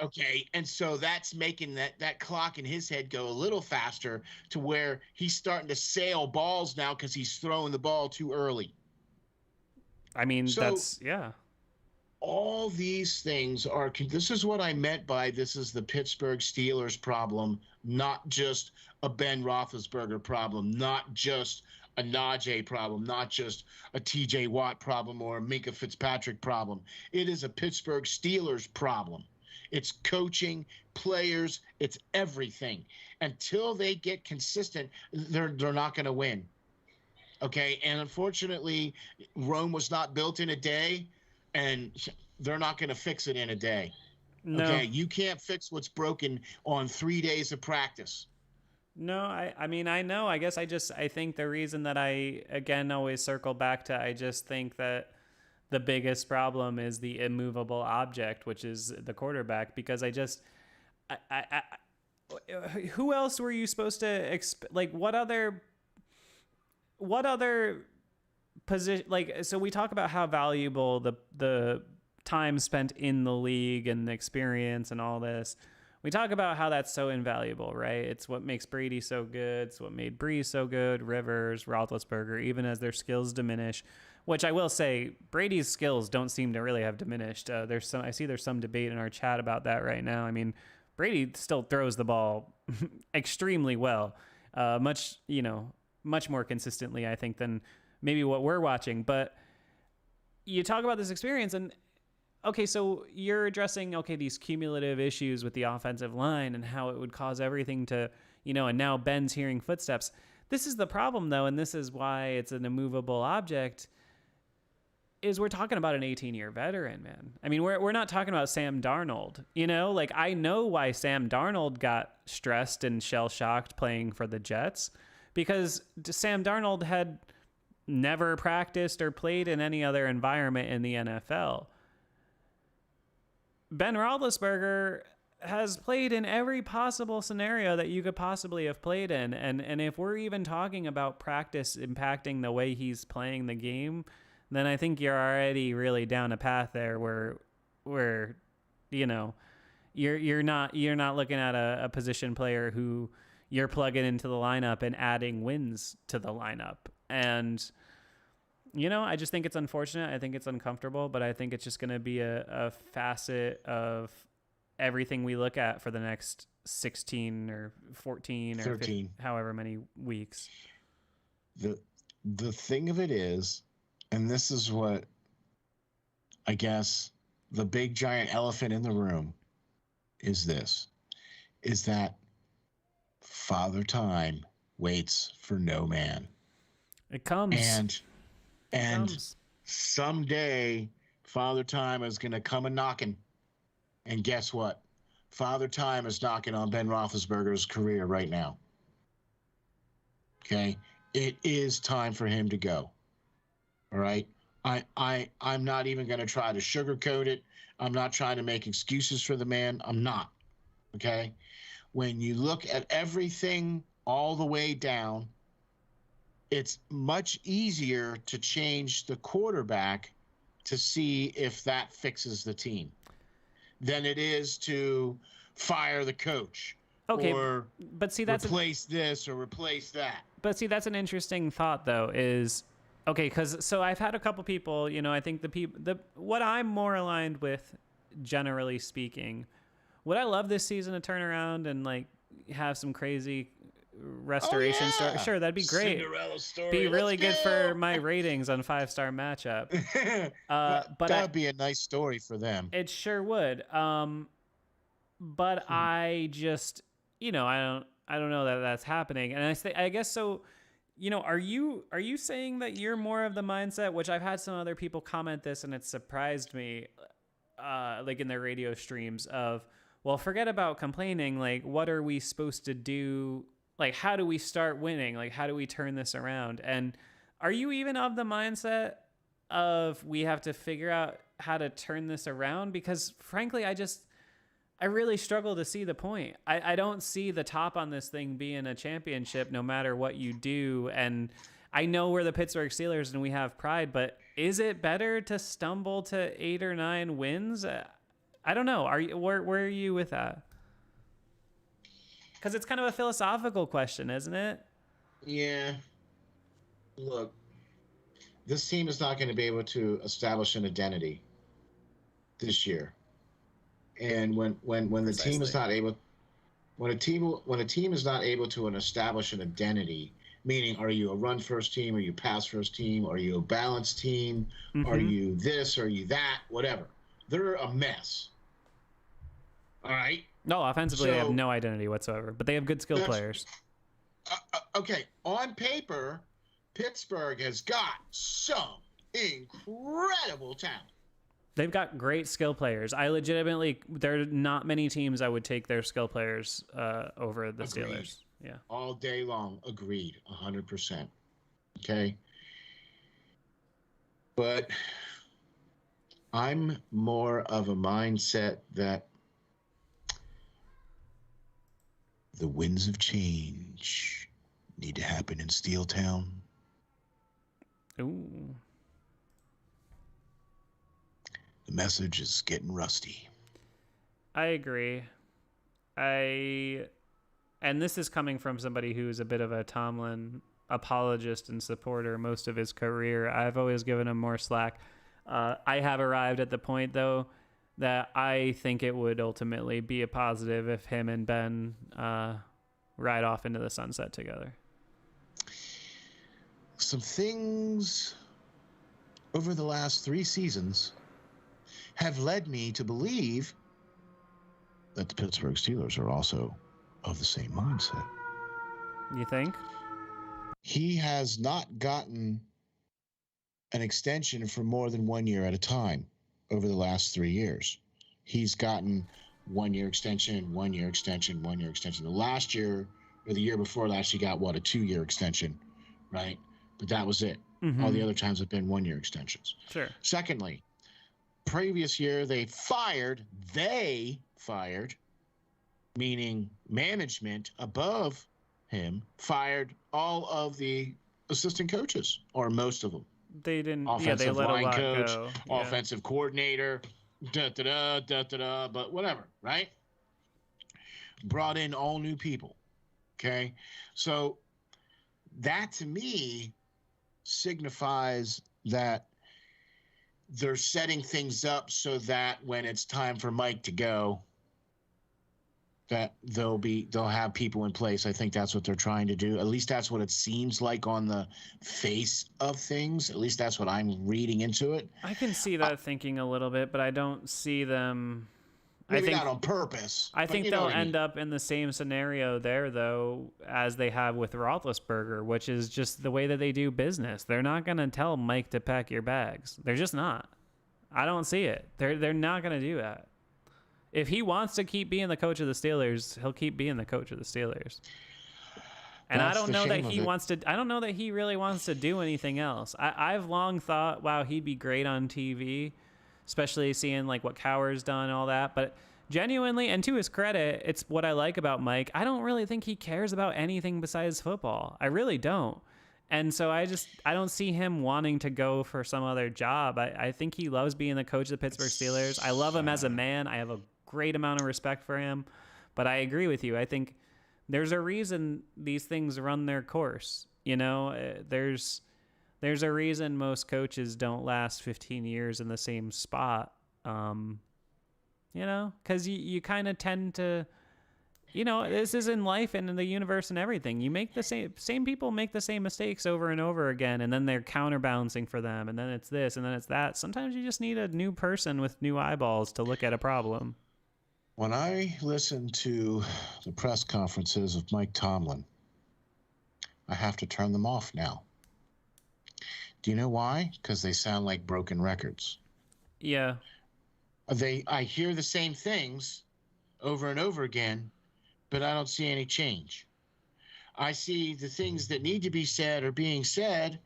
Okay, and so that's making that clock in his head go a little faster to where he's starting to sail balls now because he's throwing the ball too early. I mean, that's, yeah. All these things are, this is what I meant by this is the Pittsburgh Steelers problem, not just a Ben Roethlisberger problem, not just a Najee problem, not just a TJ Watt problem or a Minkah Fitzpatrick problem. It is a Pittsburgh Steelers problem. It's coaching, players, it's everything. Until they get consistent, they're not going to win. Okay, and unfortunately, Rome was not built in a day, and they're not going to fix it in a day. No. Okay, you can't fix what's broken on 3 days of practice. No, I mean, I know. I guess I think the reason that I, again, always circle back to, I just think that the biggest problem is the immovable object, which is the quarterback, because who else were you supposed to like, what other position, like, so we talk about how valuable the time spent in the league and the experience and all this. We talk about how that's so invaluable, right? It's what makes Brady so good. It's what made Brees so good, Rivers, Roethlisberger, even as their skills diminish, which I will say Brady's skills don't seem to really have diminished. I see there's some debate in our chat about that right now. I mean, Brady still throws the ball extremely well, much more consistently, I think, than maybe what we're watching. But you talk about this experience, and okay, so you're addressing, these cumulative issues with the offensive line and how it would cause everything to, and now Ben's hearing footsteps. This is the problem, though, and this is why it's an immovable object, is we're talking about an 18-year veteran, man. I mean, we're not talking about Sam Darnold, Like, I know why Sam Darnold got stressed and shell-shocked playing for the Jets, because Sam Darnold had never practiced or played in any other environment in the NFL. Ben Roethlisberger has played in every possible scenario that you could possibly have played in. And if we're even talking about practice impacting the way he's playing the game, then I think you're already really down a path there where you're not looking at a position player who you're plugging into the lineup and adding wins to the lineup. And I just think it's unfortunate. I think it's uncomfortable, but I think it's just going to be a facet of everything we look at for the next 16 or 14 or 13, 15, however many weeks. The thing of it is, and this is what I guess the big giant elephant in the room is that Father Time waits for no man. It comes. And someday Father Time is going to come a knocking. And guess what? Father Time is knocking on Ben Roethlisberger's career right now. Okay? It is time for him to go. All right? I'm not even going to try to sugarcoat it. I'm not trying to make excuses for the man. I'm not. Okay? When you look at everything all the way down, it's much easier to change the quarterback to see if that fixes the team than it is to fire the coach or but see, that's replace this or replace that. But see, that's an interesting thought, though, is okay, because so I've had a couple people, you know, I think what I'm more aligned with, generally speaking, would I love this season to turn around and like have some crazy restoration story? Sure, that'd be great. Cinderella story. Be really good for my ratings on 5-star matchup. But that'd be a nice story for them. It sure would. But I just, you know, I don't know that that's happening. And I guess so. You know, are you saying that you're more of the mindset, which I've had some other people comment this and it surprised me, like in their radio streams of, well, forget about complaining. Like, what are we supposed to do? Like, how do we start winning? Like, how do we turn this around? And are you even of the mindset of we have to figure out how to turn this around? Because frankly, I really struggle to see the point. I don't see the top on this thing being a championship no matter what you do. And I know we're the Pittsburgh Steelers and we have pride, but is it better to stumble to 8 or 9 wins? I don't know. Where are you with that? Because it's kind of a philosophical question, isn't it? Yeah. Look, this team is not going to be able to establish an identity this year. And when the team is not able, when a team is not able to establish an identity, meaning are you a run first team, are you pass first team, are you a balanced team, are you this, are you that, whatever, they're a mess. All right. No, offensively, they have no identity whatsoever, but they have good skill players. Okay, on paper, Pittsburgh has got some incredible talent. They've got great skill players. There are not many teams I would take their skill players over the Steelers. Yeah. All day long. Agreed. 100%. Okay. But I'm more of a mindset that the winds of change need to happen in Steeltown. Ooh. The message is getting rusty. I agree. And this is coming from somebody who's a bit of a Tomlin apologist and supporter most of his career. I've always given him more slack. I have arrived at the point, though, that I think it would ultimately be a positive if him and Ben ride off into the sunset together. Some things over the last 3 seasons have led me to believe that the Pittsburgh Steelers are also of the same mindset. You think? He has not gotten an extension for more than 1 year at a time over the last 3 years. He's gotten 1 year extension, 1 year extension, 1 year extension. The last year or the year before last, he got a 2-year extension, right? But that was it. All the other times have been 1 year extensions. Sure. Secondly, previous year they fired, meaning management above him, fired all of the assistant coaches, or most of them. They didn't. Offensive they let line a lot coach, go. offensive coordinator, but whatever, right? Brought in all new people. Okay, so that to me signifies that they're setting things up so that when it's time for Mike to go, that they'll have people in place. I think that's what they're trying to do. At least that's what it seems like on the face of things. At least that's what I'm reading into it. I can see that thinking a little bit, but I don't see them Maybe not on purpose. I but think you know they'll what I mean. end up in the same scenario there, though, as they have with Roethlisberger, which is just the way that they do business. They're not going to tell Mike to pack your bags. They're just not. I don't see it. They're not going to do that. If he wants to keep being the coach of the Steelers, he'll keep being the coach of the Steelers. And I don't know that he wants to. I don't know that he really wants to do anything else. I've long thought, wow, he'd be great on TV, especially seeing like what Cowher's done and all that. But genuinely, and to his credit, it's what I like about Mike. I don't really think he cares about anything besides football. I really don't. And so I don't see him wanting to go for some other job. I think he loves being the coach of the Pittsburgh Steelers. I love him as a man. I have a great amount of respect for him. But I agree with you. I think there's a reason these things run their course. You know, there's a reason most coaches don't last 15 years in the same spot. You know, because you kind of tend to, you know, this is in life and in the universe and everything. You make the same people make the same mistakes over and over again, and then they're counterbalancing for them, and then it's this, and then it's that. Sometimes you just need a new person with new eyeballs to look at a problem. When I listen to the press conferences of Mike Tomlin, I have to turn them off now. Do you know why? Because they sound like broken records. Yeah. I hear the same things over and over again, but I don't see any change. I see the things that need to be said are being said,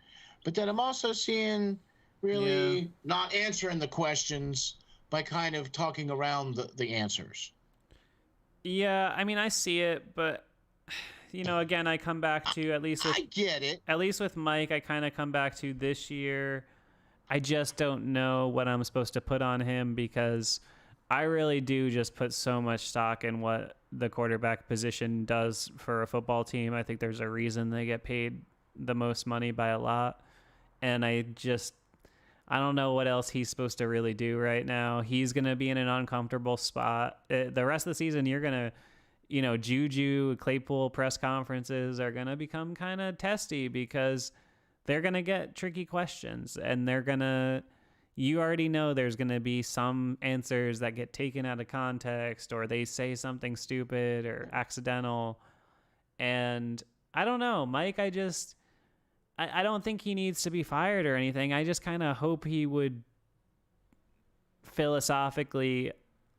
but then I'm also seeing really not answering the questions by kind of talking around the answers. Yeah, I mean, I see it, but, you know, again, I come back to, at least with, I get it. At least with Mike, I kind of come back to this year. I just don't know what I'm supposed to put on him, because I really do just put so much stock in what the quarterback position does for a football team. I think there's a reason they get paid the most money by a lot. And I don't know what else he's supposed to really do right now. He's going to be in an uncomfortable spot. The rest of the season, you're going to, you know, Juju, Claypool press conferences are going to become kind of testy, because they're going to get tricky questions, and you already know there's going to be some answers that get taken out of context, or they say something stupid or accidental. And I don't know, Mike, I don't think he needs to be fired or anything. I just kind of hope he would philosophically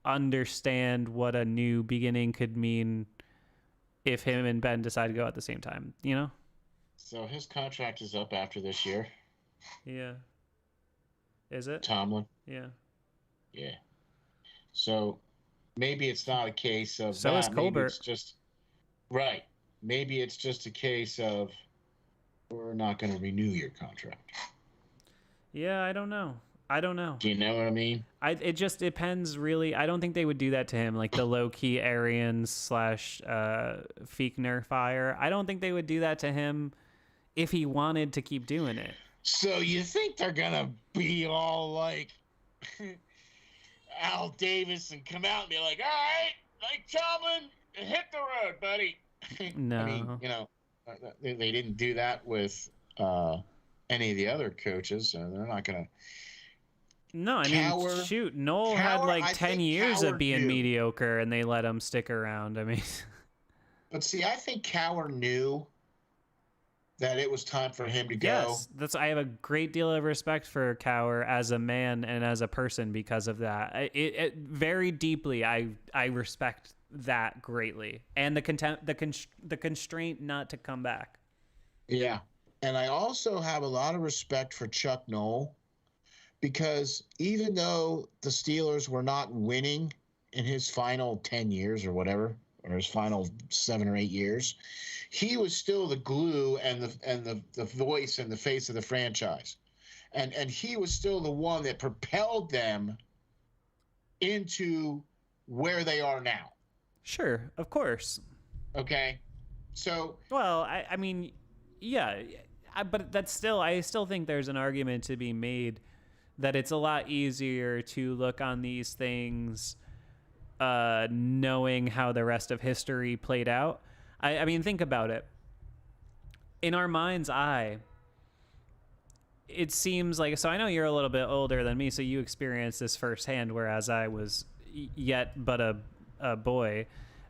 understand what a new beginning could mean if him and Ben decide to go at the same time, you know? So his contract is up after this year. Yeah. Is it? Tomlin. Yeah. Yeah. So maybe it's not a case of so is Colbert. Maybe it's just right. Maybe it's just a case of we're not going to renew your contract. Yeah, I don't know. Do you know what I mean? It just depends, really. I don't think they would do that to him, like the low-key Arians / Fiechner fire. I don't think they would do that to him if he wanted to keep doing it. So you think they're going to be all like Al Davis and come out and be like, all right, like Tomlin, hit the road, buddy. No. I mean, you know, they didn't do that with any of the other coaches. They're not going to. No, I mean, shoot, Noel had like 10 years of being mediocre, and they let him stick around. I mean. But see, I think Cowher knew that it was time for him to go. Yes, I have a great deal of respect for Cowher as a man and as a person because of that. It very deeply, I respect that greatly, and the constraint not to come back. Yeah, and I also have a lot of respect for Chuck Noll, because even though the Steelers were not winning in his final 10 years or whatever, or his final 7 or 8 years, he was still the glue and the voice and the face of the franchise. And he was still the one that propelled them into where they are now. Sure, of course. Okay. So, well, I mean, yeah, but I still think there's an argument to be made that it's a lot easier to look on these things knowing how the rest of history played out. I mean, think about it. In our mind's eye, it seems like, so I know you're a little bit older than me, so you experienced this firsthand, whereas I was, yet but a boy.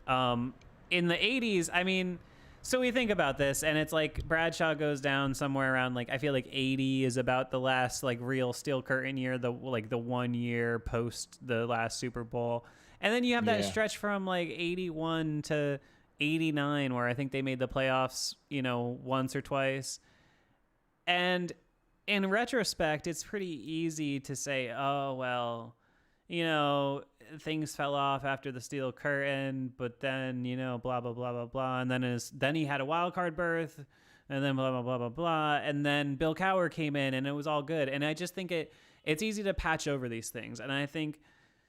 In the 80s, I mean, so we think about this, and it's like Bradshaw goes down somewhere around, like, I feel like 80 is about the last like real steel curtain year, the 1 year post the last Super Bowl. And then you have that stretch from like 81 to 89 where I think they made the playoffs, once or twice. And in retrospect, it's pretty easy to say, oh, well, things fell off after the steel curtain, but then, blah, blah, blah, blah, blah. And then he had a wild card berth, and then blah, blah, blah, blah, blah. And then Bill Cowher came in, and it was all good. And I just think it's easy to patch over these things. And I think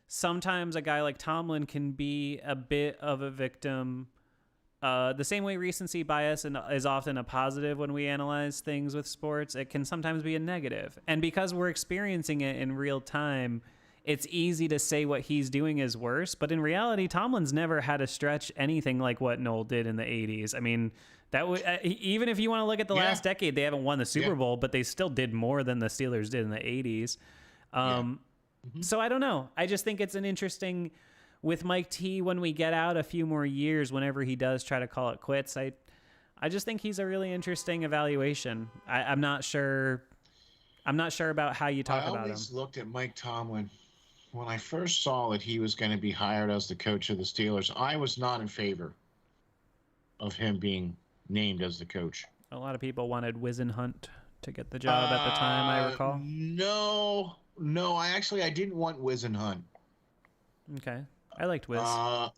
sometimes a guy like Tomlin can be a bit of a victim. The same way recency bias is often a positive when we analyze things with sports, it can sometimes be a negative. And because we're experiencing it in real time, it's easy to say what he's doing is worse. But in reality, Tomlin's never had to stretch anything like what Noel did in the 80s. I mean, that even if you want to look at the last decade, they haven't won the Super Bowl, but they still did more than the Steelers did in the 80s. So I don't know. I just think it's an interesting... With Mike T, when we get out a few more years, whenever he does try to call it quits, I just think he's a really interesting evaluation. I'm not sure about how you talk about him. I always looked at Mike Tomlin. When I first saw that he was going to be hired as the coach of the Steelers, I was not in favor of him being named as the coach. A lot of people wanted Whisenhunt to get the job at the time, I recall. No, I didn't want Whisenhunt. Okay. I liked Wiz. I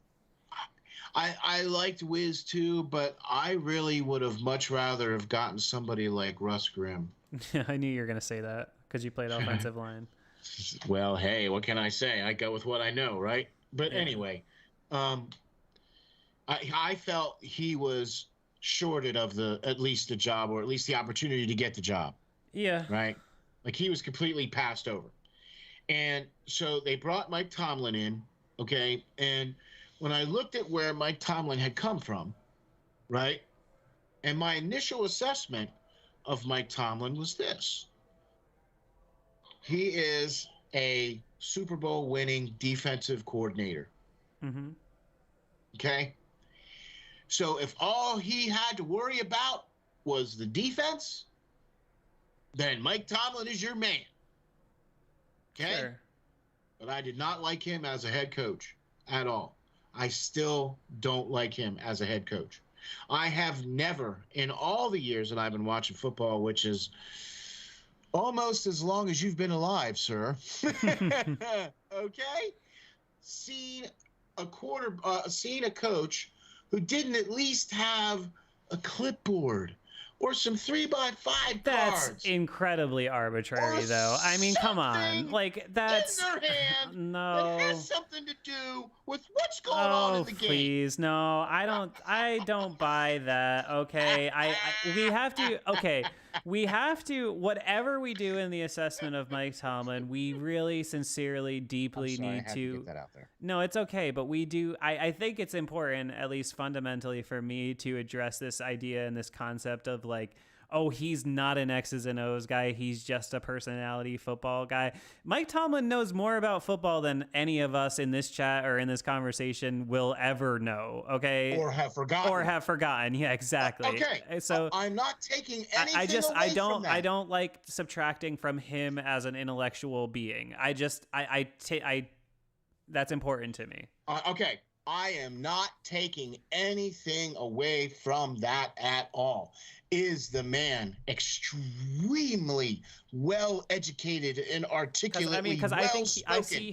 liked Wiz too, but I really would have much rather have gotten somebody like Russ Grimm. Yeah, I knew you were going to say that because you played offensive line. Well, hey, what can I say? I go with what I know, right? But anyway, I felt he was shorted of at least the job, or at least the opportunity to get the job. Yeah. Right? Like he was completely passed over. And so they brought Mike Tomlin in. Okay, and when I looked at where Mike Tomlin had come from, right, and my initial assessment of Mike Tomlin was this. He is a Super Bowl winning defensive coordinator. Mm-hmm. Okay? So if all he had to worry about was the defense, then Mike Tomlin is your man. Okay? Sure. But I did not like him as a head coach at all. I still don't like him as a head coach. I have never, in all the years that I've been watching football, which is almost as long as you've been alive, sir, okay, seen a coach who didn't at least have a clipboard or some 3x5 cards. That's incredibly arbitrary, though. I mean, come on. Like, that's... in their hand no. that has something to do with what's going on in the game. Oh, please. No, I don't buy that, okay? We have to, whatever we do in the assessment of Mike Tomlin, we really, sincerely, deeply need to get that out there. No, it's okay, but we do, I think it's important, at least fundamentally for me, to address this idea and this concept of like, oh, he's not an X's and O's guy. He's just a personality football guy. Mike Tomlin knows more about football than any of us in this chat or in this conversation will ever know, okay? Or have forgotten. Yeah, exactly. Okay. So I'm not taking anything away from that. I don't like subtracting from him as an intellectual being. That's important to me. Okay. I am not taking anything away from that at all. Is the man extremely well educated and articulately because well I think spoken? I see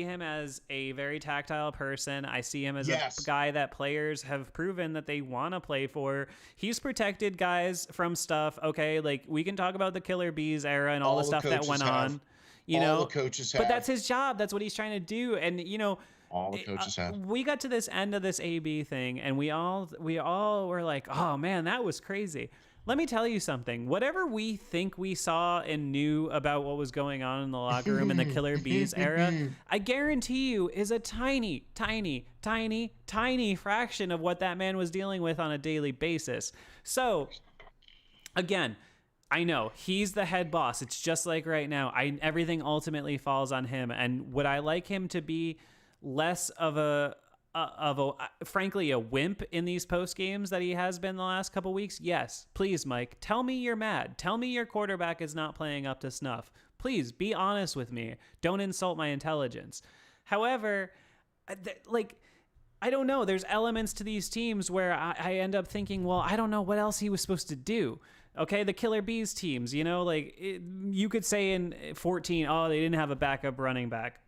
him as a very tactile person. I see him as a guy that players have proven that they want to play for. He's protected guys from stuff. Okay, like we can talk about the Killer Bees era and all the stuff that went on. All the coaches have. But that's his job. That's what he's trying to do. And all the coaches have. We got to this end of this AB thing, and we all were like, "Oh man, that was crazy." Let me tell you something. Whatever we think we saw and knew about what was going on in the locker room in the Killer Bees era, I guarantee you is a tiny, tiny, tiny, tiny fraction of what that man was dealing with on a daily basis. So, again, I know he's the head boss. It's just like right now. Everything ultimately falls on him. And would I like him to be less of a frankly a wimp in these post games that he has been the last couple weeks? Yes. Please, Mike, tell me you're mad. Tell me your quarterback is not playing up to snuff. Please be honest with me. Don't insult my intelligence. However, I don't know. There's elements to these teams where I end up thinking, well, I don't know what else he was supposed to do. Okay, the Killer Bees teams, you could say in 14, oh, they didn't have a backup running back.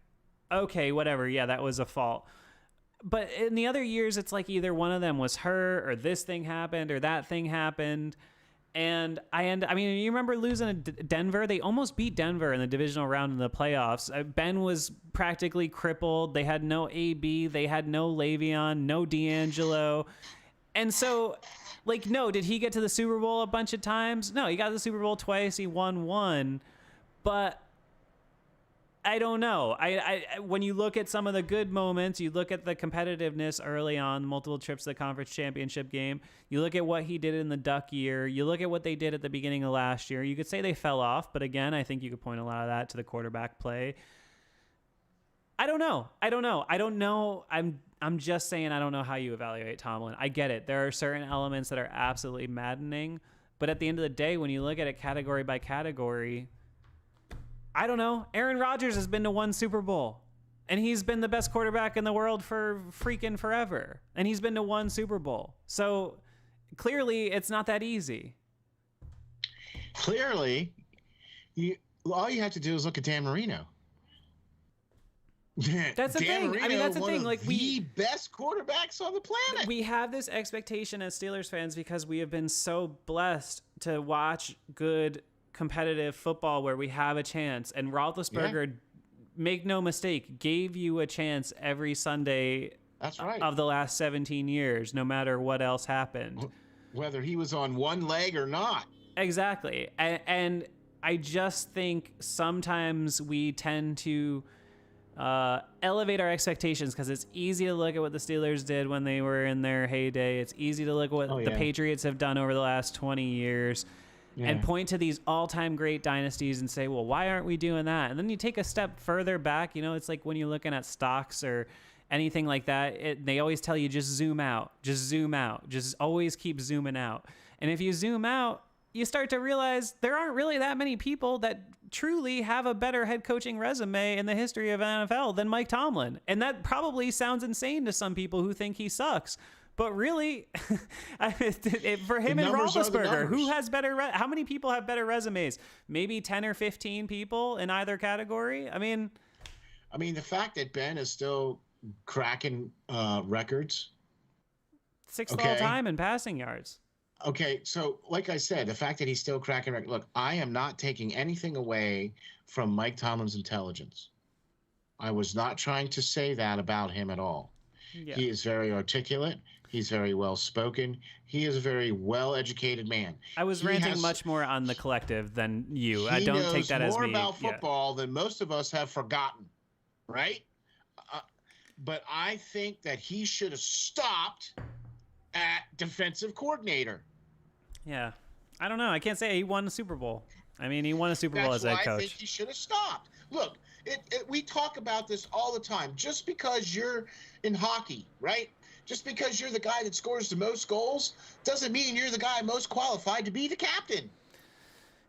Okay, whatever. Yeah, that was a fault. But in the other years, it's like either one of them was hurt or this thing happened or that thing happened. And you remember losing to Denver? They almost beat Denver in the divisional round in the playoffs. Ben was practically crippled. They had no AB. They had no Le'Veon, no D'Angelo. And so, no, did he get to the Super Bowl a bunch of times? No, he got to the Super Bowl twice. He won one. But I don't know. I when you look at some of the good moments, you look at the competitiveness early on, multiple trips to the conference championship game. You look at what he did in the Duck year. You look at what they did at the beginning of last year. You could say they fell off, but again, I think you could point a lot of that to the quarterback play. I don't know. I'm just saying I don't know how you evaluate Tomlin. I get it. There are certain elements that are absolutely maddening, but at the end of the day, when you look at it category by category, I don't know. Aaron Rodgers has been to one Super Bowl, and he's been the best quarterback in the world for freaking forever, and he's been to one Super Bowl. So clearly, it's not that easy. Clearly, all you have to do is look at Dan Marino. That's the thing. That's the thing. The best quarterbacks on the planet. We have this expectation as Steelers fans because we have been so blessed to watch good competitive football where we have a chance, and Roethlisberger, make no mistake, gave you a chance every Sunday. That's right. Of the last 17 years, no matter what else happened, whether he was on one leg or not. Exactly. And I just think sometimes we tend to elevate our expectations because it's easy to look at what the Steelers did when they were in their heyday. It's easy to look at what the Patriots have done over the last 20 years. And point to these all-time great dynasties and say, well, why aren't we doing that? And then you take a step further back. It's like when you're looking at stocks or anything like that, they always tell you just zoom out, just always keep zooming out. And if you zoom out, you start to realize there aren't really that many people that truly have a better head coaching resume in the history of NFL than Mike Tomlin. And that probably sounds insane to some people who think he sucks. But really, for him and Roethlisberger, who has better? How many people have better resumes? Maybe 10 or 15 people in either category. I mean, the fact that Ben is still cracking records, 6th all time in passing yards. Okay, so like I said, the fact that he's still cracking records. Look, I am not taking anything away from Mike Tomlin's intelligence. I was not trying to say that about him at all. Yeah. He is very articulate. He's very well spoken. He is a very well educated man. I was ranting much more on the collective than you. I don't take that as me. He knows more about football than most of us have forgotten, right? But I think that he should have stopped at defensive coordinator. Yeah, I don't know. I can't say he won the Super Bowl. He won a Super Bowl as head coach. I think he should have stopped. Look, we talk about this all the time. Just because you're in hockey, right? Just because you're the guy that scores the most goals doesn't mean you're the guy most qualified to be the captain.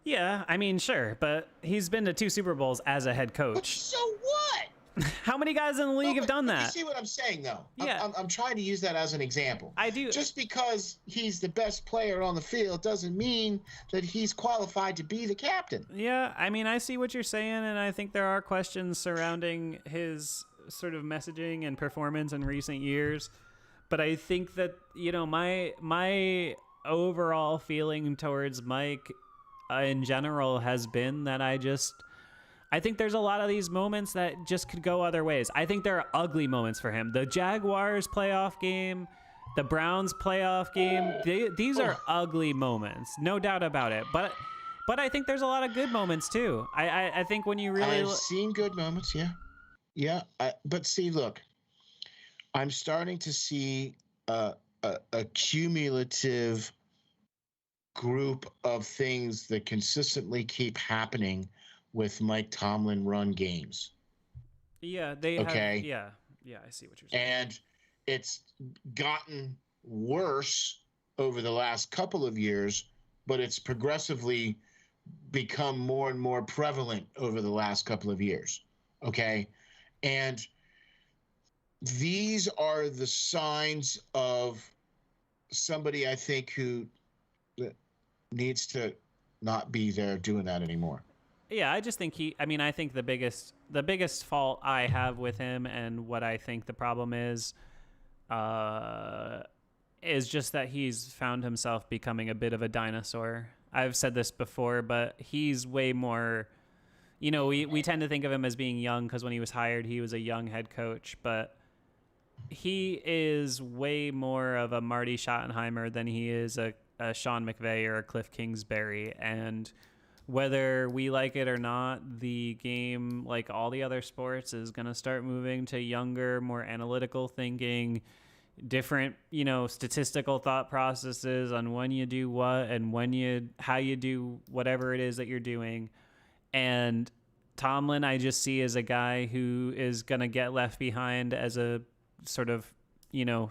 Yeah, sure, but he's been to 2 Super Bowls as a head coach. But so what? How many guys in the league have done that? You see what I'm saying, though? Yeah. I'm trying to use that as an example. I do. Just because he's the best player on the field doesn't mean that he's qualified to be the captain. Yeah, I see what you're saying, and I think there are questions surrounding his sort of messaging and performance in recent years. But I think that, my overall feeling towards Mike in general has been that I think there's a lot of these moments that just could go other ways. I think there are ugly moments for him. The Jaguars playoff game, the Browns playoff game, these are ugly moments, no doubt about it. But I think there's a lot of good moments too. I think when you really... I've seen good moments, yeah. Yeah, but see, look, I'm starting to see a cumulative group of things that consistently keep happening with Mike Tomlin run games. Yeah, they have. Okay. Yeah, yeah, I see what you're saying. And it's gotten worse over the last couple of years, but it's progressively become more and more prevalent over the last couple of years. Okay. And these are the signs of somebody, I think, who needs to not be there doing that anymore. Yeah, I just think I mean, I think the biggest fault I have with him, and what I think the problem uh, is just that he's found himself becoming a bit of a dinosaur. I've said this before, but he's way more. We tend to think of him as being young because when he was hired, he was a young head coach, but he is way more of a Marty Schottenheimer than he is a Sean McVay or a Cliff Kingsbury. And whether we like it or not, the game, like all the other sports, is going to start moving to younger, more analytical thinking, different, statistical thought processes on when you do what and how you do whatever it is that you're doing. And Tomlin, I just see as a guy who is going to get left behind as a sort of,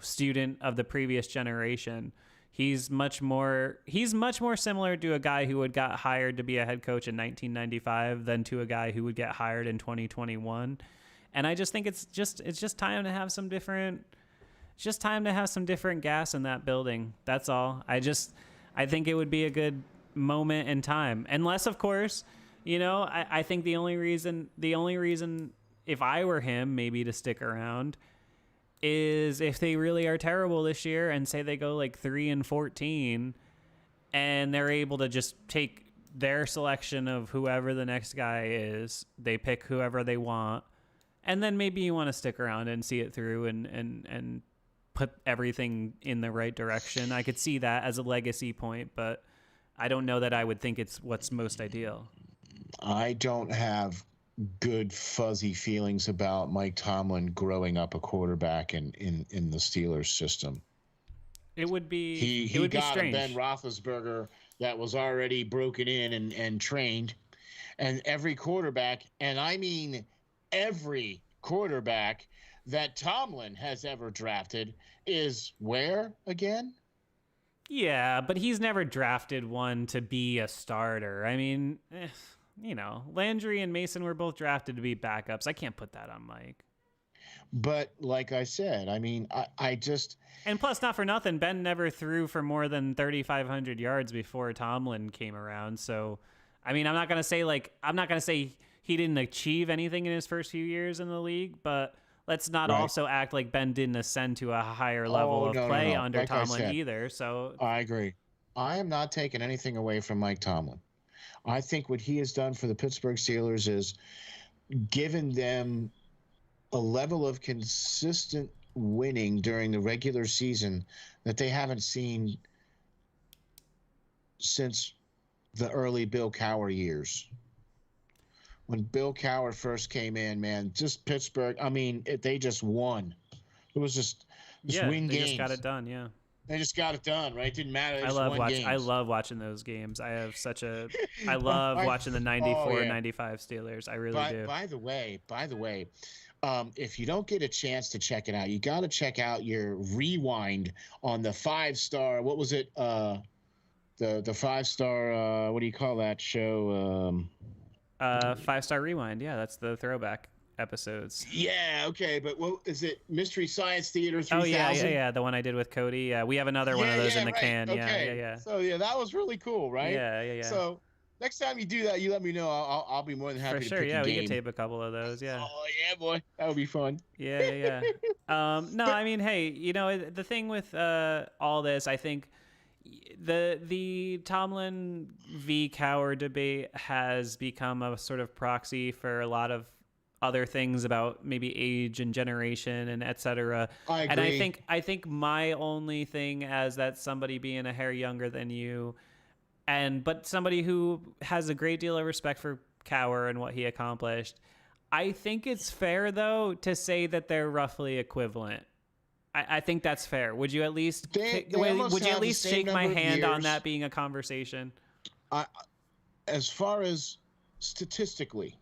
student of the previous generation. He's much more similar to a guy who would got hired to be a head coach in 1995 than to a guy who would get hired in 2021. And I just think it's just time to have some different gas in that building. That's all. I think it would be a good moment in time. Unless, of course, I think the only reason if I were him maybe to stick around is if they really are terrible this year and say they go like 3-14 and they're able to just take their selection of whoever the next guy is, they pick whoever they want, and then maybe you want to stick around and see it through and put everything in the right direction. I could see that as a legacy point, but I don't know that I would think it's what's most ideal. I don't have good fuzzy feelings about Mike Tomlin growing up a quarterback in the Steelers system. It would be he got a Ben Roethlisberger that was already broken in and trained, and every quarterback, and I mean every quarterback that Tomlin has ever drafted is where again? Yeah, but he's never drafted one to be a starter. I mean, Landry and Mason were both drafted to be backups. I can't put that on Mike. But like I said, I mean, I just... And plus, not for nothing, Ben never threw for more than 3,500 yards before Tomlin came around. So, I mean, I'm not going to say he didn't achieve anything in his first few years in the league, but let's not also act like Ben didn't ascend to a higher level of play under like Tomlin either. So I agree. I am not taking anything away from Mike Tomlin. I think what he has done for the Pittsburgh Steelers is given them a level of consistent winning during the regular season that they haven't seen since the early Bill Cowher years. When Bill Cowher first came in, man, just Pittsburgh, I mean, they just won. It was just win games. They just got it done, yeah. They just got it done, right? It didn't matter. I love watching those games. I love watching the 94, 95 Steelers. I really do. By the way, if you don't get a chance to check it out, you got to check out your rewind on the 5-star. What was it? The 5-star. What do you call that show? 5-star rewind. Yeah, that's the throwback episodes. Yeah, okay, but what is it? Mystery Science Theater 3000? Oh yeah, the one I did with Cody. Yeah, we have another one of those in the can. Okay. Yeah. So yeah, that was really cool, right? Yeah. So next time you do that, you let me know. I'll be more than happy to pick a game. For sure, we can tape a couple of those. Yeah. Oh yeah, boy, that would be fun. Yeah. No, I mean, hey, the thing with all this, I think the Tomlin v. Cowher debate has become a sort of proxy for a lot of other things about maybe age and generation and etc. I agree. And I think my only thing as that somebody being a hair younger than you, but somebody who has a great deal of respect for Cowher and what he accomplished, I think it's fair though to say that they're roughly equivalent. I think that's fair. Would you at least almost would you have at the least same shake my number of hand on years. that being a conversation? As far as statistically,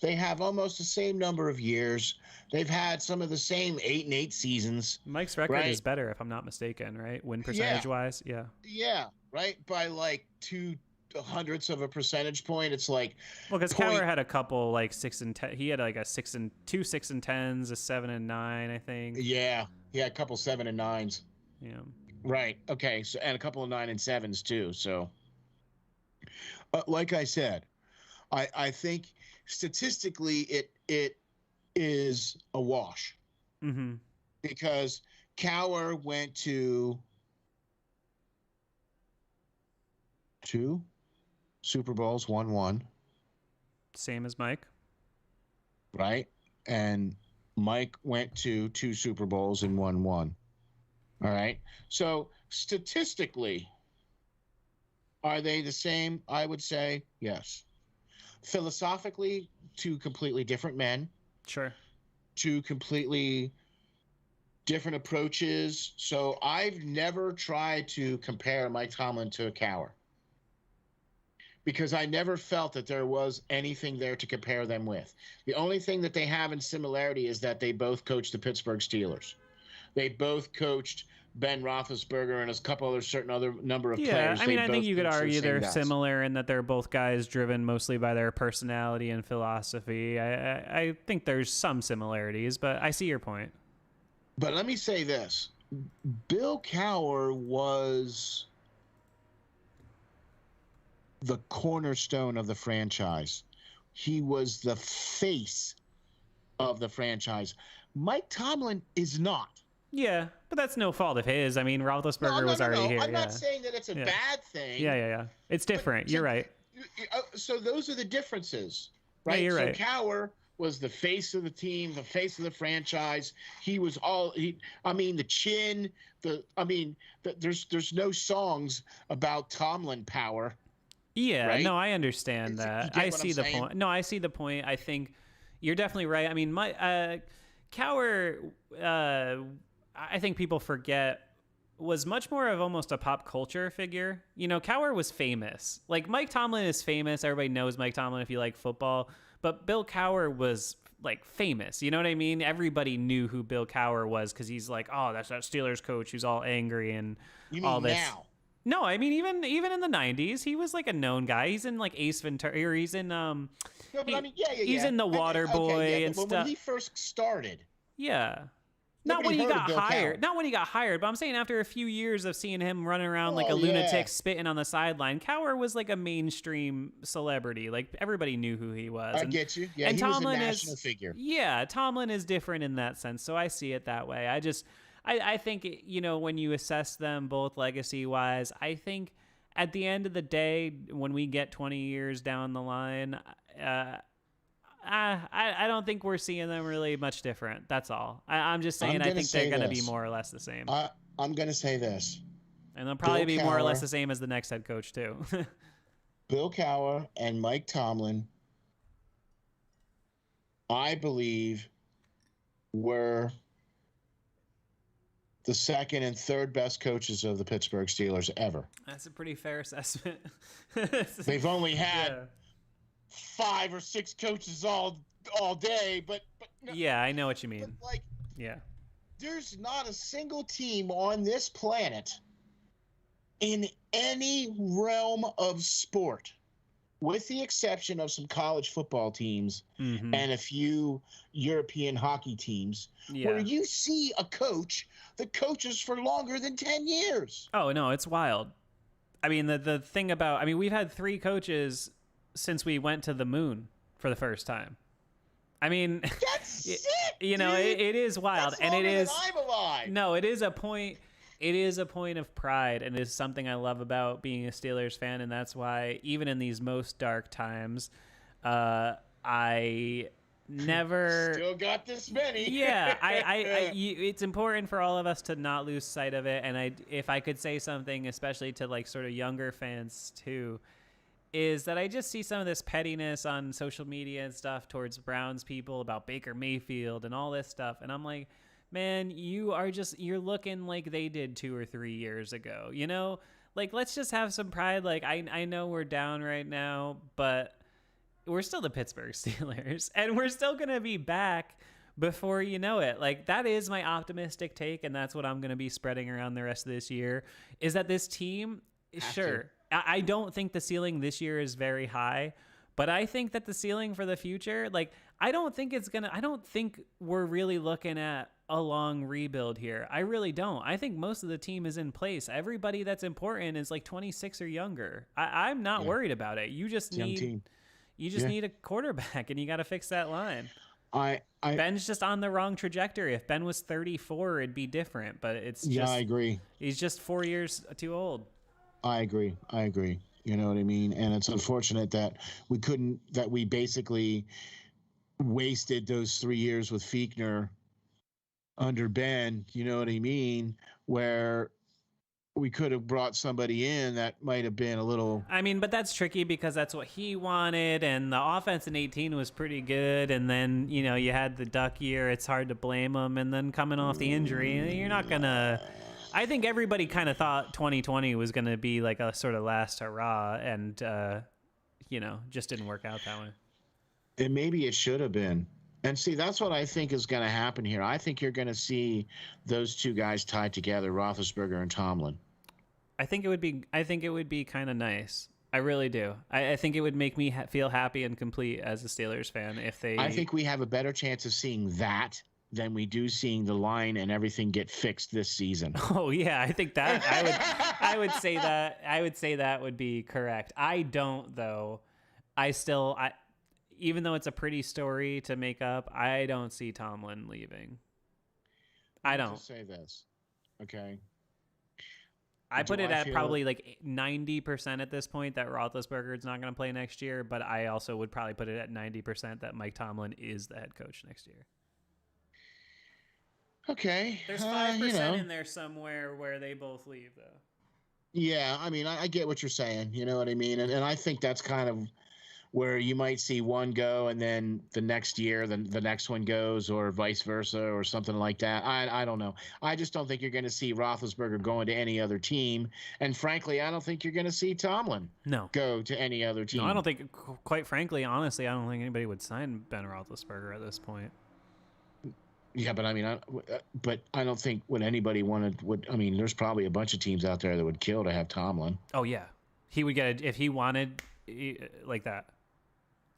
they have almost the same number of years. They've had some of the same 8-8 seasons. Mike's record right? is better, if I'm not mistaken, right? Win percentage wise, yeah. Yeah, right. By like 0.02 of a percentage point. It's like, well, because Cowher had a couple like 6 and 10. He had like a 6 and 10s, a 7 and 9, I think. Yeah, he had a couple 7 and 9s. Yeah. Right. Okay. So, and a couple of 9 and 7s too. So, like I said, I think statistically it is a wash, because Cowher went to 2 Super Bowls, won 1. Same as Mike. Right. And Mike went to 2 Super Bowls and won 1. All right. So statistically, are they the same? I would say yes. Philosophically, 2 completely different men. Sure. 2 completely different approaches. So I've never tried to compare Mike Tomlin to a Cowher, because I never felt that there was anything there to compare them with. The only thing that they have in similarity is that they both coached the Pittsburgh Steelers. They both coached Ben Roethlisberger and a couple other number of players. Yeah, I mean, I think you could argue they're similar in that they're both guys driven mostly by their personality and philosophy. I think there's some similarities, but I see your point. But let me say this. Bill Cowher was the cornerstone of the franchise. He was the face of the franchise. Mike Tomlin is not. Yeah, but that's no fault of his. I mean, Roethlisberger was already here. I'm not saying that it's a bad thing. Yeah. It's different. You're right. So those are the differences, right? Yeah, you're right. So Cowher was the face of the team, the face of the franchise. He was the chin, there's no songs about Tomlin power. Yeah, right? No, I understand that. I see the point. No, I see the point. I think you're definitely right. I mean, Cowher, I think people forget, was much more of almost a pop culture figure. You know, Cowher was famous. Like, Mike Tomlin is famous. Everybody knows Mike Tomlin if you like football. But Bill Cowher was, like, famous. You know what I mean? Everybody knew who Bill Cowher was because he's like, oh, that's that Steelers coach who's all angry and all this. Now? No, I mean, even in the 90s, he was, like, a known guy. He's in, like, Ace Ventura, or he's in, No, but he's in The Water Boy and stuff. When he first started. Yeah. Not when he got hired. Not when he got hired, but I'm saying after a few years of seeing him running around like a lunatic spitting on the sideline, Cowher was like a mainstream celebrity. Like, everybody knew who he was. I get you. Yeah, and he Tomlin was a national figure. Yeah, Tomlin is different in that sense. So I see it that way. I think, you know, when you assess them both legacy-wise, I think at the end of the day, when we get 20 years down the line, I don't think we're seeing them really much different. That's all. I'm just saying I think they're going to be more or less the same. I'm going to say this. And they'll probably be more or less the same as the next head coach, too. Bill Cowher and Mike Tomlin, I believe, were the second and third best coaches of the Pittsburgh Steelers ever. That's a pretty fair assessment. They've only had 5 or 6 coaches all day, but no, yeah, I know what you mean. Like, yeah, there's not a single team on this planet in any realm of sport, with the exception of some college football teams and a few European hockey teams, where you see a coach that coaches for longer than 10 years. Oh, no, it's wild. I mean, the thing about, I mean, we've had 3 coaches since we went to the moon for the first time. I mean, that's sick, you know, it is wild. That's and it is, than I'm alive. No, it is a point. It is a point of pride, and it is something I love about being a Steelers fan, and that's why even in these most dark times, I never still got this many. Yeah, it's important for all of us to not lose sight of it. And if I could say something, especially to like sort of younger fans too, is that I just see some of this pettiness on social media and stuff towards Browns people about Baker Mayfield and all this stuff. And I'm like, man, you're looking like they did 2 or 3 years ago, you know? Like, let's just have some pride. Like, I know we're down right now, but we're still the Pittsburgh Steelers, and we're still going to be back before you know it. Like, that is my optimistic take, and that's what I'm going to be spreading around the rest of this year, is that this team, sure, I don't think the ceiling this year is very high, but I think that the ceiling for the future, like, I don't think we're really looking at a long rebuild here. I really don't. I think most of the team is in place. Everybody that's important is like 26 or younger. I'm not worried about it. You just need a quarterback, and you got to fix that line. Ben's just on the wrong trajectory. If Ben was 34, it'd be different, but it's just, I agree. He's just 4 years too old. I agree. You know what I mean? And it's unfortunate that we basically wasted those 3 years with Fiechner under Ben, you know what I mean? Where we could have brought somebody in that might have been a little... I mean, but that's tricky because that's what he wanted, and the offense in 18 was pretty good, and then, you know, you had the Duck year. It's hard to blame him, and then coming off the injury, you're not going to... I think everybody kind of thought 2020 was going to be like a sort of last hurrah, and, you know, just didn't work out that way. And maybe it should have been. And see, that's what I think is going to happen here. I think you're going to see those two guys tied together, Roethlisberger and Tomlin. I think it would be kind of nice. I really do. I think it would make me feel happy and complete as a Steelers fan if they... I think we have a better chance of seeing that than we do seeing the line and everything get fixed this season. Oh yeah, I think that I would say that would be correct. I don't though. Even though it's a pretty story to make up, I don't see Tomlin leaving. I don't. Just say this, okay? I put it at probably like 90% at this point that Roethlisberger is not going to play next year, but I also would probably put it at 90% that Mike Tomlin is the head coach next year. Okay. There's 5% in there somewhere where they both leave, though. Yeah, I mean, I get what you're saying. You know what I mean? And I think that's kind of where you might see one go and then the next year, the next one goes, or vice versa, or something like that. I don't know. I just don't think you're going to see Roethlisberger going to any other team. And frankly, I don't think you're going to see Tomlin go to any other team. No, I don't think, quite frankly, honestly, I don't think anybody would sign Ben Roethlisberger at this point. Yeah, but I mean, I don't think anybody would. I mean, there's probably a bunch of teams out there that would kill to have Tomlin. Oh yeah, he would get it if he wanted like that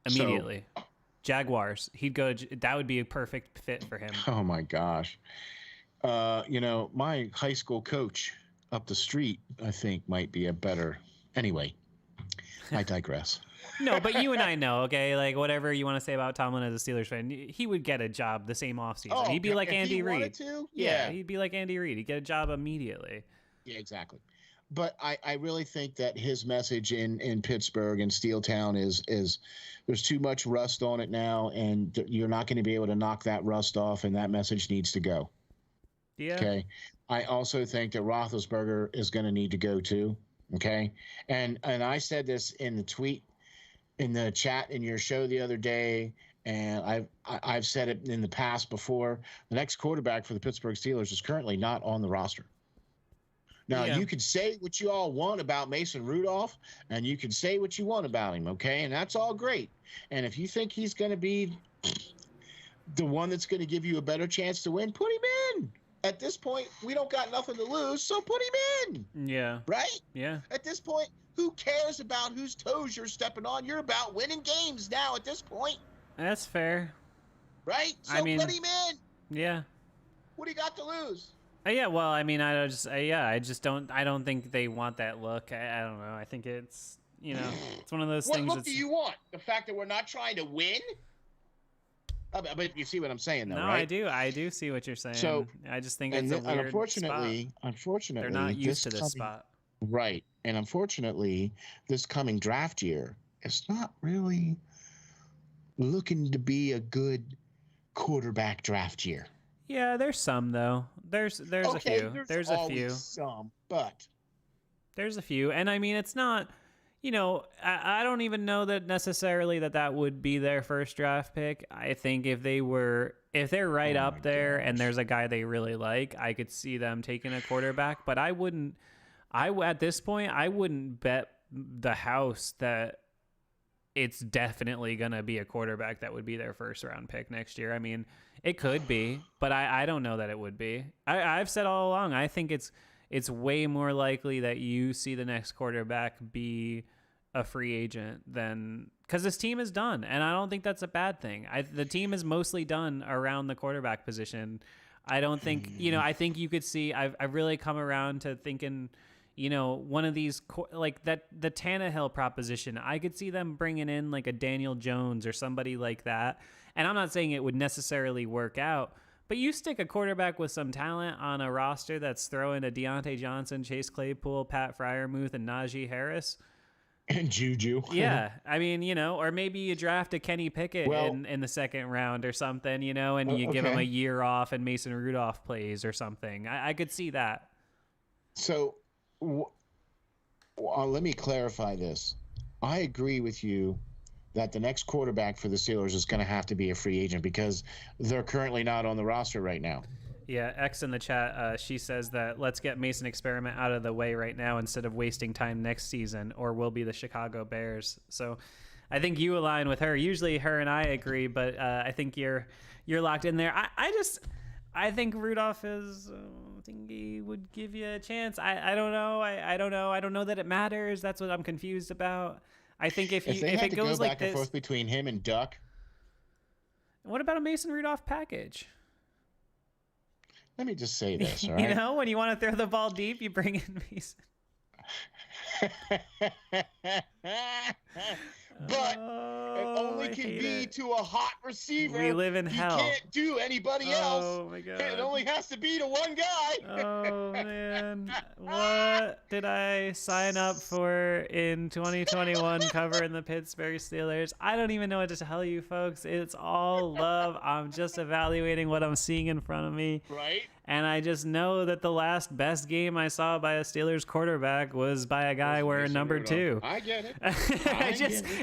immediately. So, Jaguars, he'd go. That would be a perfect fit for him. Oh my gosh, you know, my high school coach up the street, I think, might be a better. Anyway, I digress. No, but you and I know, okay? Like, whatever you want to say about Tomlin as a Steelers fan, he would get a job the same offseason. Oh, he'd be like Andy Reid. Yeah, he'd be like Andy Reid. He'd get a job immediately. Yeah, exactly. But I really think that his message in Pittsburgh and Steeltown is there's too much rust on it now, and you're not going to be able to knock that rust off, and that message needs to go. Yeah. Okay. I also think that Roethlisberger is going to need to go too. Okay. And I said this in the tweet, in the chat in your show the other day, and I've said it in the past before. The next quarterback for the Pittsburgh Steelers is currently not on the roster. Now, you can say what you all want about Mason Rudolph, and you can say what you want about him, okay? And that's all great. And if you think he's going to be the one that's going to give you a better chance to win, put him in. At this point, we don't got nothing to lose, so put him in. Yeah. Right? Yeah. At this point, who cares about whose toes you're stepping on? You're about winning games now at this point. That's fair. Right? So put him in. Yeah. What do you got to lose? Yeah, well, I mean, I don't think they want that look. I don't know. I think it's, you know, it's one of those things. What look do you want? The fact that we're not trying to win? But you see what I'm saying, though, right? No, I do see what you're saying. So I just think it's a weird unfortunately, they're not used to this spot. Right. And unfortunately, this coming draft year is not really looking to be a good quarterback draft year. Yeah, there's some though. There's a few. There's a few. Some, but there's a few. And I mean, it's not, I don't even know that necessarily that would be their first draft pick. I think if they're right up there and there's a guy they really like, I could see them taking a quarterback. But at this point, I wouldn't bet the house that it's definitely going to be a quarterback that would be their first round pick next year. I mean, it could be, but I don't know that it would be. I've said all along, I think it's way more likely that you see the next quarterback be a free agent than, because this team is done, and I don't think that's a bad thing. The team is mostly done around the quarterback position. I don't think I think you could see. I've really come around to thinking, one of these like that the Tannehill proposition. I could see them bringing in like a Daniel Jones or somebody like that, and I'm not saying it would necessarily work out. But you stick a quarterback with some talent on a roster that's throwing a Deontay Johnson, Chase Claypool, Pat Freiermuth, and Najee Harris. And Juju. Yeah. I mean, or maybe you draft a Kenny Pickett in the second round or something, and you give him a year off and Mason Rudolph plays or something. I could see that. So let me clarify this. I agree with you that the next quarterback for the Steelers is going to have to be a free agent because they're currently not on the roster right now. Yeah, X in the chat, she says that let's get Mason Experiment out of the way right now instead of wasting time next season, or we'll be the Chicago Bears. So I think you align with her. Usually her and I agree, but I think you're locked in there. I think Rudolph is. I think he would give you a chance. I don't know. I don't know. I don't know that it matters. That's what I'm confused about. I think if it goes like this, back and forth between him and Duck. What about a Mason Rudolph package? Let me just say this, all right? When you want to throw the ball deep, you bring in Mason. But it only can be to a hot receiver. We live in hell. You can't do anybody else. Oh my god! It only has to be to one guy. Oh man, what did I sign up for in 2021 covering the Pittsburgh Steelers? I don't even know what to tell you, folks. It's all love. I'm just evaluating what I'm seeing in front of me. Right. And I just know that the last best game I saw by a Steelers quarterback was by a guy wearing number 2. I get it.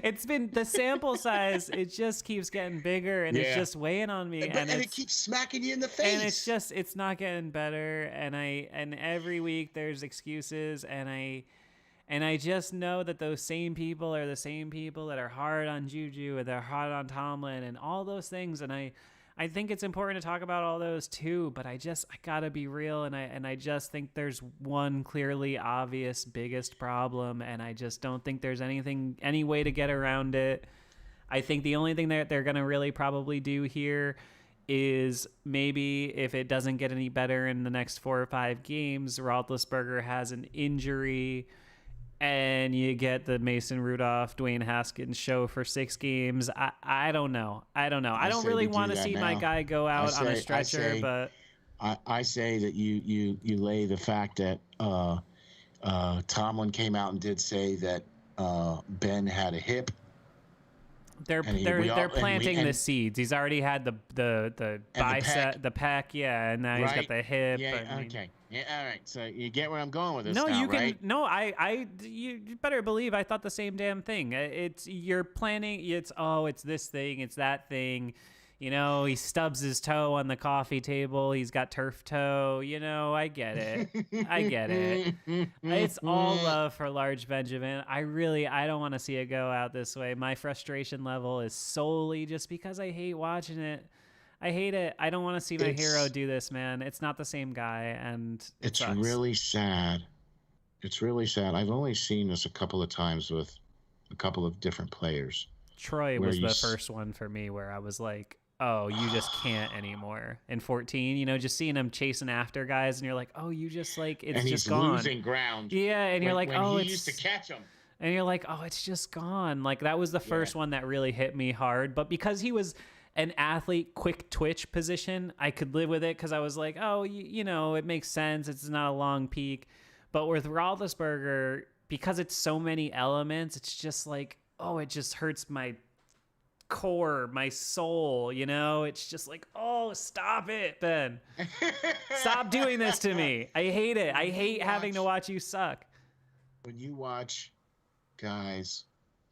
It's been the sample size. It just keeps getting bigger, and it's just weighing on me. And it keeps smacking you in the face. And it's not getting better. And every week there's excuses, and I just know that those same people are the same people that are hard on Juju and they're hard on Tomlin and all those things. And I think it's important to talk about all those too, but I gotta be real, and I just think there's one clearly obvious biggest problem, and I just don't think there's any way to get around it. I think the only thing that they're gonna really probably do here is maybe if it doesn't get any better in the next 4 or 5 games, Roethlisberger has an injury, and you get the Mason Rudolph, Dwayne Haskins show for 6 games. I don't know. I don't really want to see my guy go out on a stretcher, but I say that you lay the fact that Tomlin came out and did say that Ben had a hip. They're planting the seeds. He's already had the bicep, the pec, and now he's got the hip. Yeah, okay. Yeah, all right. So you get where I'm going with this. No, now, you can. Right? No, you better believe I thought the same damn thing. You're planning. It's this thing. It's that thing. He stubs his toe on the coffee table. He's got turf toe. I get it. I get it. It's all love for Large Benjamin. I don't want to see it go out this way. My frustration level is solely just because I hate watching it. I hate it. I don't want to see my hero do this, man. It's not the same guy, and it's sucks. Really sad. It's really sad. I've only seen this a couple of times with a couple of different players. Troy was the first one for me where I was like, oh, you just can't anymore. In 14, just seeing him chasing after guys, and you're like, oh, you just like, it's just gone. And he's losing ground. Yeah, and you're like, oh, he used to catch him. And you're like, oh, it's just gone. Like, that was the first one that really hit me hard. But because he was an athlete, quick twitch position, I could live with it because I was like, oh, it makes sense. It's not a long peak. But with Roethlisberger, because it's so many elements, it's just like, oh, it just hurts my core, my soul, It's just like, oh, stop it, Ben. Stop doing this to me. I hate it. I hate having to watch you suck. When you watch guys,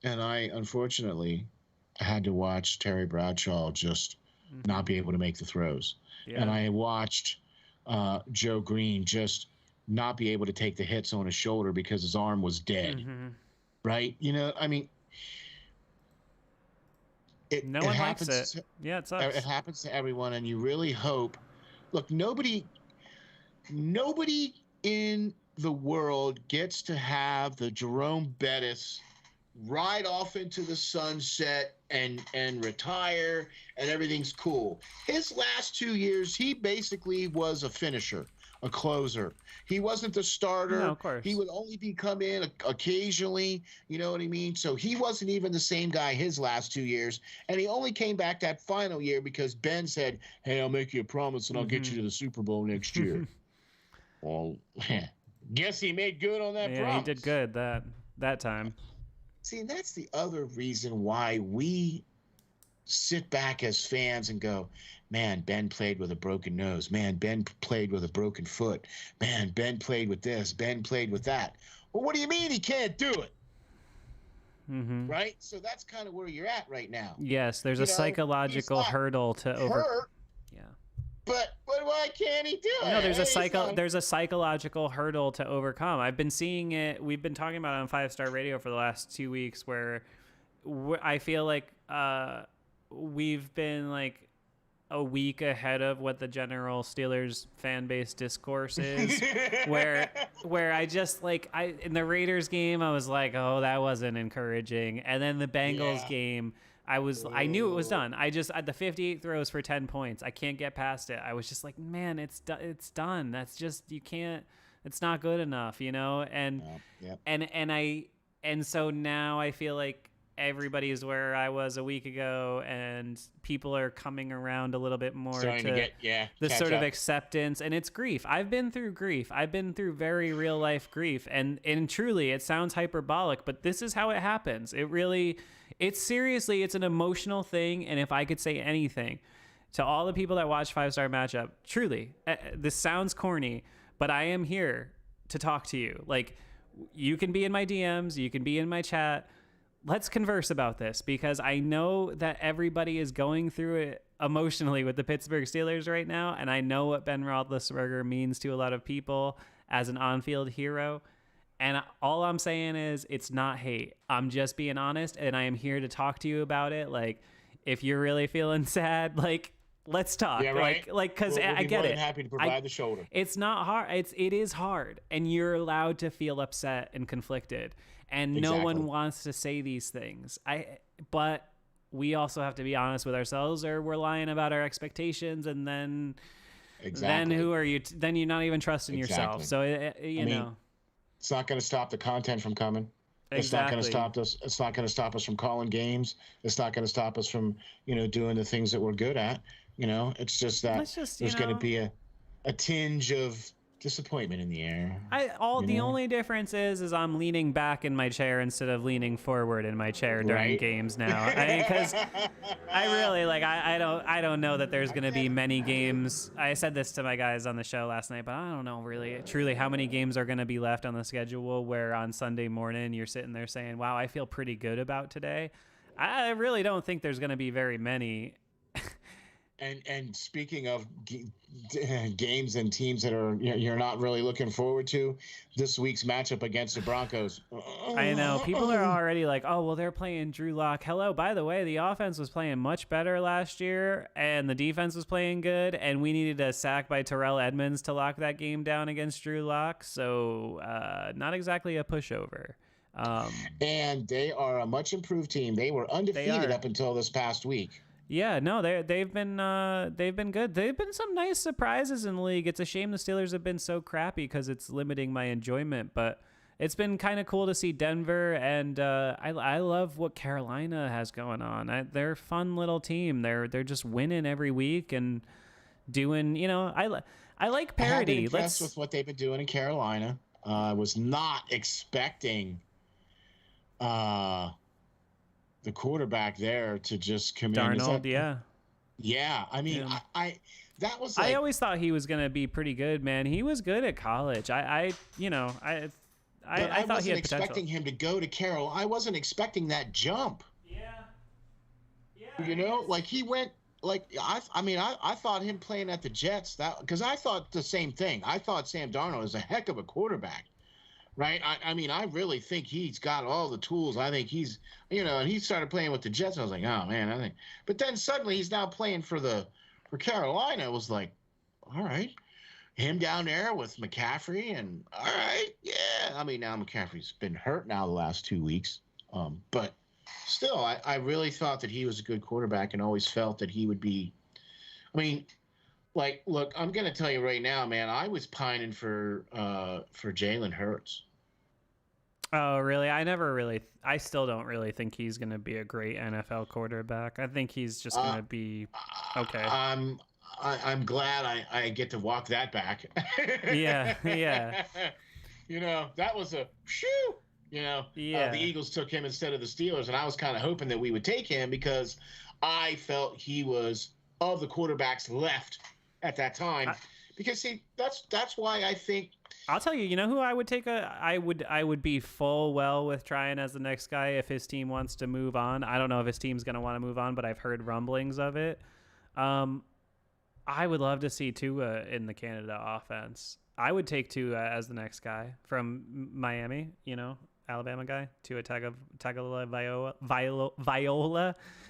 and I unfortunately had to watch Terry Bradshaw just not be able to make the throws. Yeah. And I watched Joe Green just not be able to take the hits on his shoulder because his arm was dead. Right? You know, I mean, no one likes it. Yeah, it sucks. It happens to everyone, and you really hope. Look, nobody in the world gets to have the Jerome Bettis ride off into the sunset and retire, and everything's cool. His last 2 years, he basically was a finisher, a closer. He wasn't the starter. No, of course. He would only come in occasionally, you know what I mean? So he wasn't even the same guy his last 2 years, and he only came back that final year because Ben said, hey, I'll make you a promise and I'll get you to the Super Bowl next year. Well, guess he made good on that promise. Yeah, he did good that time. See, that's the other reason why we sit back as fans and go, man, Ben played with a broken nose. Man, Ben played with a broken foot. Man, Ben played with this. Ben played with that. Well, what do you mean he can't do it? Right? So that's kind of where you're at right now. Yes, there's a psychological hurdle to over. Yeah. But why can't he do it? No, there's a psychological hurdle to overcome. I've been seeing it. We've been talking about it on 5 Star Radio for the last 2 weeks, where I feel like we've been like a week ahead of what the general Steelers fan base discourse is, where I just in the Raiders game I was like, oh, that wasn't encouraging, and then the Bengals game. I knew it was done. I just at the 58 throws for 10 points. I can't get past it. I was just like, man, it's done. That's just, you can't. It's not good enough, you know. And and so now I feel like everybody is where I was a week ago, and people are coming around a little bit more to this sort of acceptance. And it's grief. I've been through grief. I've been through very real life grief, and truly, it sounds hyperbolic, but this is how it happens. It's an emotional thing. And if I could say anything to all the people that watch 5 Star Matchup, truly, this sounds corny, but I am here to talk to you. Like, you can be in my DMs, you can be in my chat. Let's converse about this, because I know that everybody is going through it emotionally with the Pittsburgh Steelers right now. And I know what Ben Roethlisberger means to a lot of people as an on-field hero. And all I'm saying is, it's not hate. I'm just being honest, and I am here to talk to you about it. Like, if you're really feeling sad, like, let's talk. Yeah, right. Because I get it. Happy to provide the shoulder. It's not hard. It is hard, and you're allowed to feel upset and conflicted, and no one wants to say these things. But we also have to be honest with ourselves, or we're lying about our expectations, and then who are you? Then you're not even trusting yourself. So you know. It's not going to stop the content from coming. It's not going to stop us. It's not going to stop us from calling games. It's not going to stop us from, doing the things that we're good at. It's just that there's going to be a tinge of disappointment in the air. The only difference is I'm leaning back in my chair instead of leaning forward in my chair during games now. Because I really I don't know that there's going to be many games. I said this to my guys on the show last night, but I don't know really truly how many games are going to be left on the schedule where on Sunday morning you're sitting there saying, wow, I feel pretty good about today. I really don't think there's going to be very many. And speaking of games and teams that are you're not really looking forward to, this week's matchup against the Broncos. I know people are already like, oh well, they're playing Drew Lock. Hello, by the way, the offense was playing much better last year, and the defense was playing good, and we needed a sack by Terrell Edmonds to lock that game down against Drew Lock. So not exactly a pushover. And they are a much improved team. They were undefeated up until this past week. Yeah, no, they've been good. They've been some nice surprises in the league. It's a shame the Steelers have been so crappy because it's limiting my enjoyment. But it's been kind of cool to see Denver, and I love what Carolina has going on. They're a fun little team. They're just winning every week and doing. I like parity. I've been impressed with what they've been doing in Carolina. I was not expecting. The quarterback there to just come Darnold, in. Yeah. I mean, I that was. I always thought he was gonna be pretty good, man. He was good at college. I But I thought he wasn't had potential. expecting him to go to Carol. I wasn't expecting that jump. Yeah. Yeah. You know, like he went like I thought him playing at the Jets that because I thought the same thing. I thought Sam Darnold is a heck of a quarterback, right? I mean, I really think he's got all the tools. I think he's, and he started playing with the Jets. I was like, oh man, I think. But then suddenly he's now playing for Carolina. It was like, all right, him down there with McCaffrey, and all right, yeah. I mean, now McCaffrey's been hurt now the last 2 weeks, but still, I really thought that he was a good quarterback and always felt that he would be. I mean, like, look, I'm going to tell you right now, man, I was pining for Jalen Hurts. Oh, really? I still don't really think he's going to be a great NFL quarterback. I think he's just going to be okay. I'm glad I get to walk that back. Yeah. That was a shoo. The Eagles took him instead of the Steelers, and I was kind of hoping that we would take him because I felt he was of the quarterbacks left at that time. Because see, that's why I think. I'll tell you. You know who I would take? I would be full well with trying as the next guy if his team wants to move on. I don't know if his team's going to want to move on, but I've heard rumblings of it. I would love to see Tua in the Canada offense. I would take Tua as the next guy from Miami. Alabama guy, Tua Tagovailoa.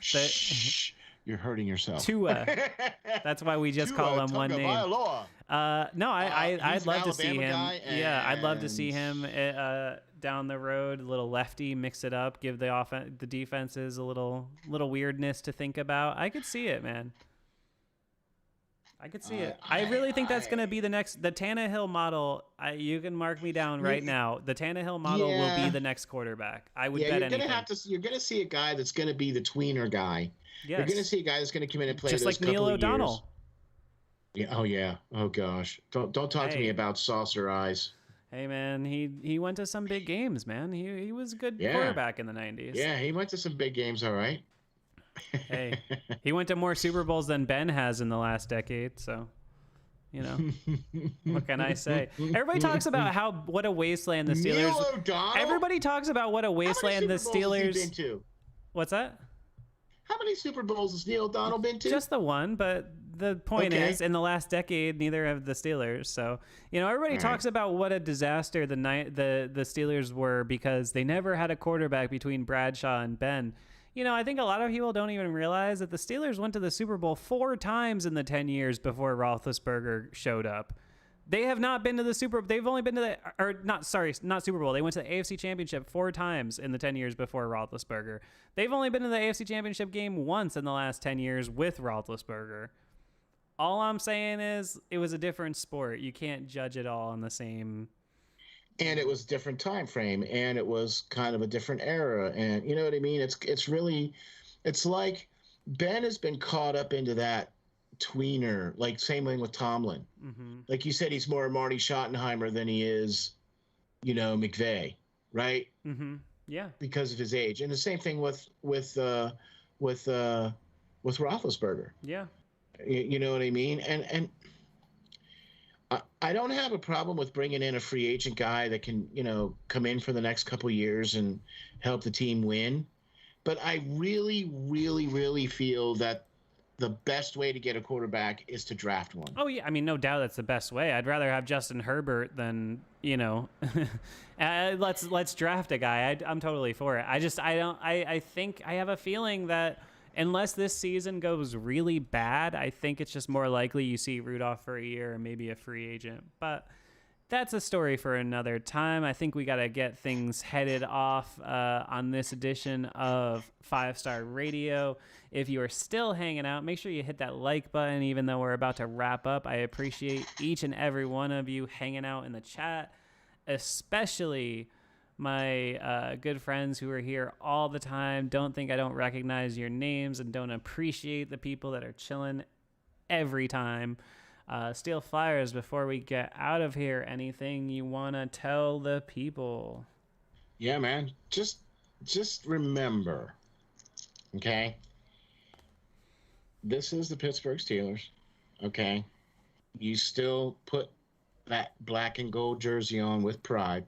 Shh, you're hurting yourself. Tua. That's why we just call him one name. No, I'd love to see him. I'd love to see him down the road, a little lefty, mix it up, give the defenses a little weirdness to think about. I could see it, man. I could see it. I really think that's going to be the Tannehill model. You can mark me down right now. The Tannehill model will be the next quarterback. I would bet anything. You're going to see a guy that's going to be the tweener guy. Yes. You're going to see a guy that's going to come in and play just those like Neil O'Donnell. Years. Yeah. Oh yeah. Oh gosh. Don't talk to me about saucer eyes. Hey man, he went to some big games, man. He was a good quarterback in the 90s. Yeah, he went to some big games. All right. Hey, he went to more Super Bowls than Ben has in the last decade, so what can I say? Everybody talks about what a wasteland the Steelers. Neil O'Donnell? Everybody talks about what a wasteland the Steelers. Has he been to? What's that? How many Super Bowls has Neil O'Donnell been to? Just the one, but the point is, in the last decade, neither have the Steelers. So, everybody talks about what a disaster the Steelers were because they never had a quarterback between Bradshaw and Ben. I think a lot of people don't even realize that the Steelers went to the Super Bowl 4 times in the 10 years before Roethlisberger showed up. They have not been to the Super Bowl. They've only been to not Super Bowl. They went to the AFC Championship 4 times in the 10 years before Roethlisberger. They've only been to the AFC Championship game once in the last 10 years with Roethlisberger. All I'm saying is it was a different sport. You can't judge it all on the same. And it was a different time frame, and it was kind of a different era, and you know what I mean. It's like Ben has been caught up into that tweener, like same thing with Tomlin. Mm-hmm. Like you said, he's more Marty Schottenheimer than he is, McVay, right? Mm-hmm. Yeah, because of his age, and the same thing with Roethlisberger. Yeah, you know what I mean, and. I don't have a problem with bringing in a free agent guy that can, come in for the next couple of years and help the team win. But I really, really, really feel that the best way to get a quarterback is to draft one. Oh, yeah. I mean, no doubt that's the best way. I'd rather have Justin Herbert than, let's draft a guy. I'm totally for it. I think I have a feeling that unless this season goes really bad, I think it's just more likely you see Rudolph for a year and maybe a free agent. But that's a story for another time. I think we got to get things headed off on this edition of 5 Star Radio. If you are still hanging out, make sure you hit that like button, even though we're about to wrap up. I appreciate each and every one of you hanging out in the chat, especially my good friends who are here all the time. Don't think I don't recognize your names and don't appreciate the people that are chilling every time. Steel Flyers, before we get out of here, anything you want to tell the people? Yeah, man. Just remember, okay? This is the Pittsburgh Steelers, okay? You still put that black and gold jersey on with pride.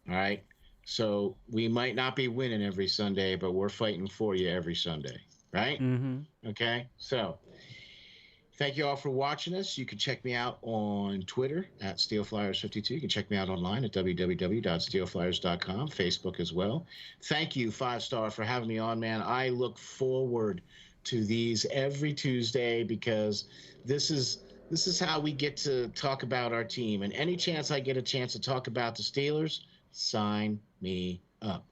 All right. So we might not be winning every Sunday, but we're fighting for you every Sunday. Right. Mm-hmm. Okay. So thank you all for watching us. You can check me out on Twitter at SteelFlyers52. You can check me out online at www.steelflyers.com, Facebook as well. Thank you, 5-Star, for having me on, man. I look forward to these every Tuesday because this is how we get to talk about our team. And any chance I get a chance to talk about the Steelers, sign me up.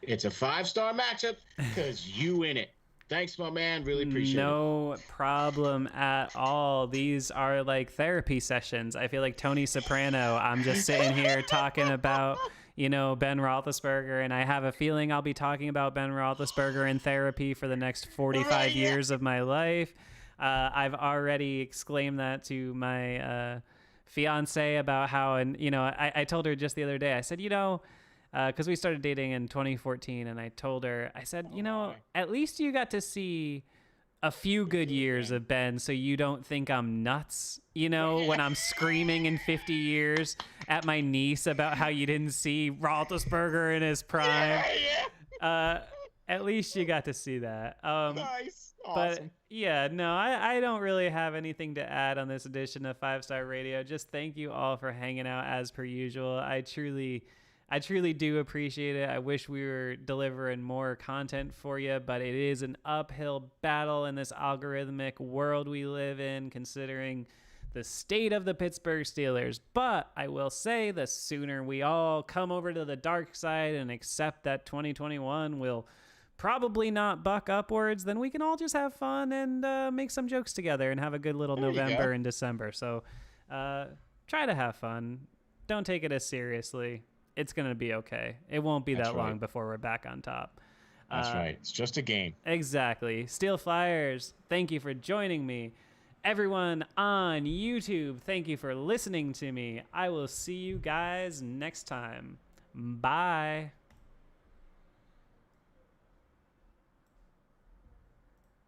It's a 5-star matchup because you in it. Thanks, my man. Really appreciate it. No problem at all. These are like therapy sessions. I feel like Tony Soprano. I'm just sitting here talking about, Ben Roethlisberger, and I have a feeling I'll be talking about Ben Roethlisberger in therapy for the next 45 years of my life. I've already exclaimed that to my fiance about how, and I told her just the other day. I said, because we started dating in 2014, and I told her, I said, at least you got to see a few good years of Ben, so you don't think I'm nuts, when I'm screaming in 50 years at my niece about how you didn't see Roethlisberger in his prime. At least you got to see that. Nice. Awesome. But yeah, no, I don't really have anything to add on this edition of 5-Star Radio. Just thank you all for hanging out as per usual. I truly do appreciate it. I wish we were delivering more content for you, but it is an uphill battle in this algorithmic world we live in, considering the state of the Pittsburgh Steelers. But I will say, the sooner we all come over to the dark side and accept that 2021 will probably not buck upwards, then we can all just have fun and make some jokes together and have a good little November and December. So try to have fun. Don't take it as seriously. It's going to be okay. It won't be that long before we're back on top. That's right. It's just a game. Exactly. Steel Flyers, thank you for joining me. Everyone on YouTube, thank you for listening to me. I will see you guys next time. Bye.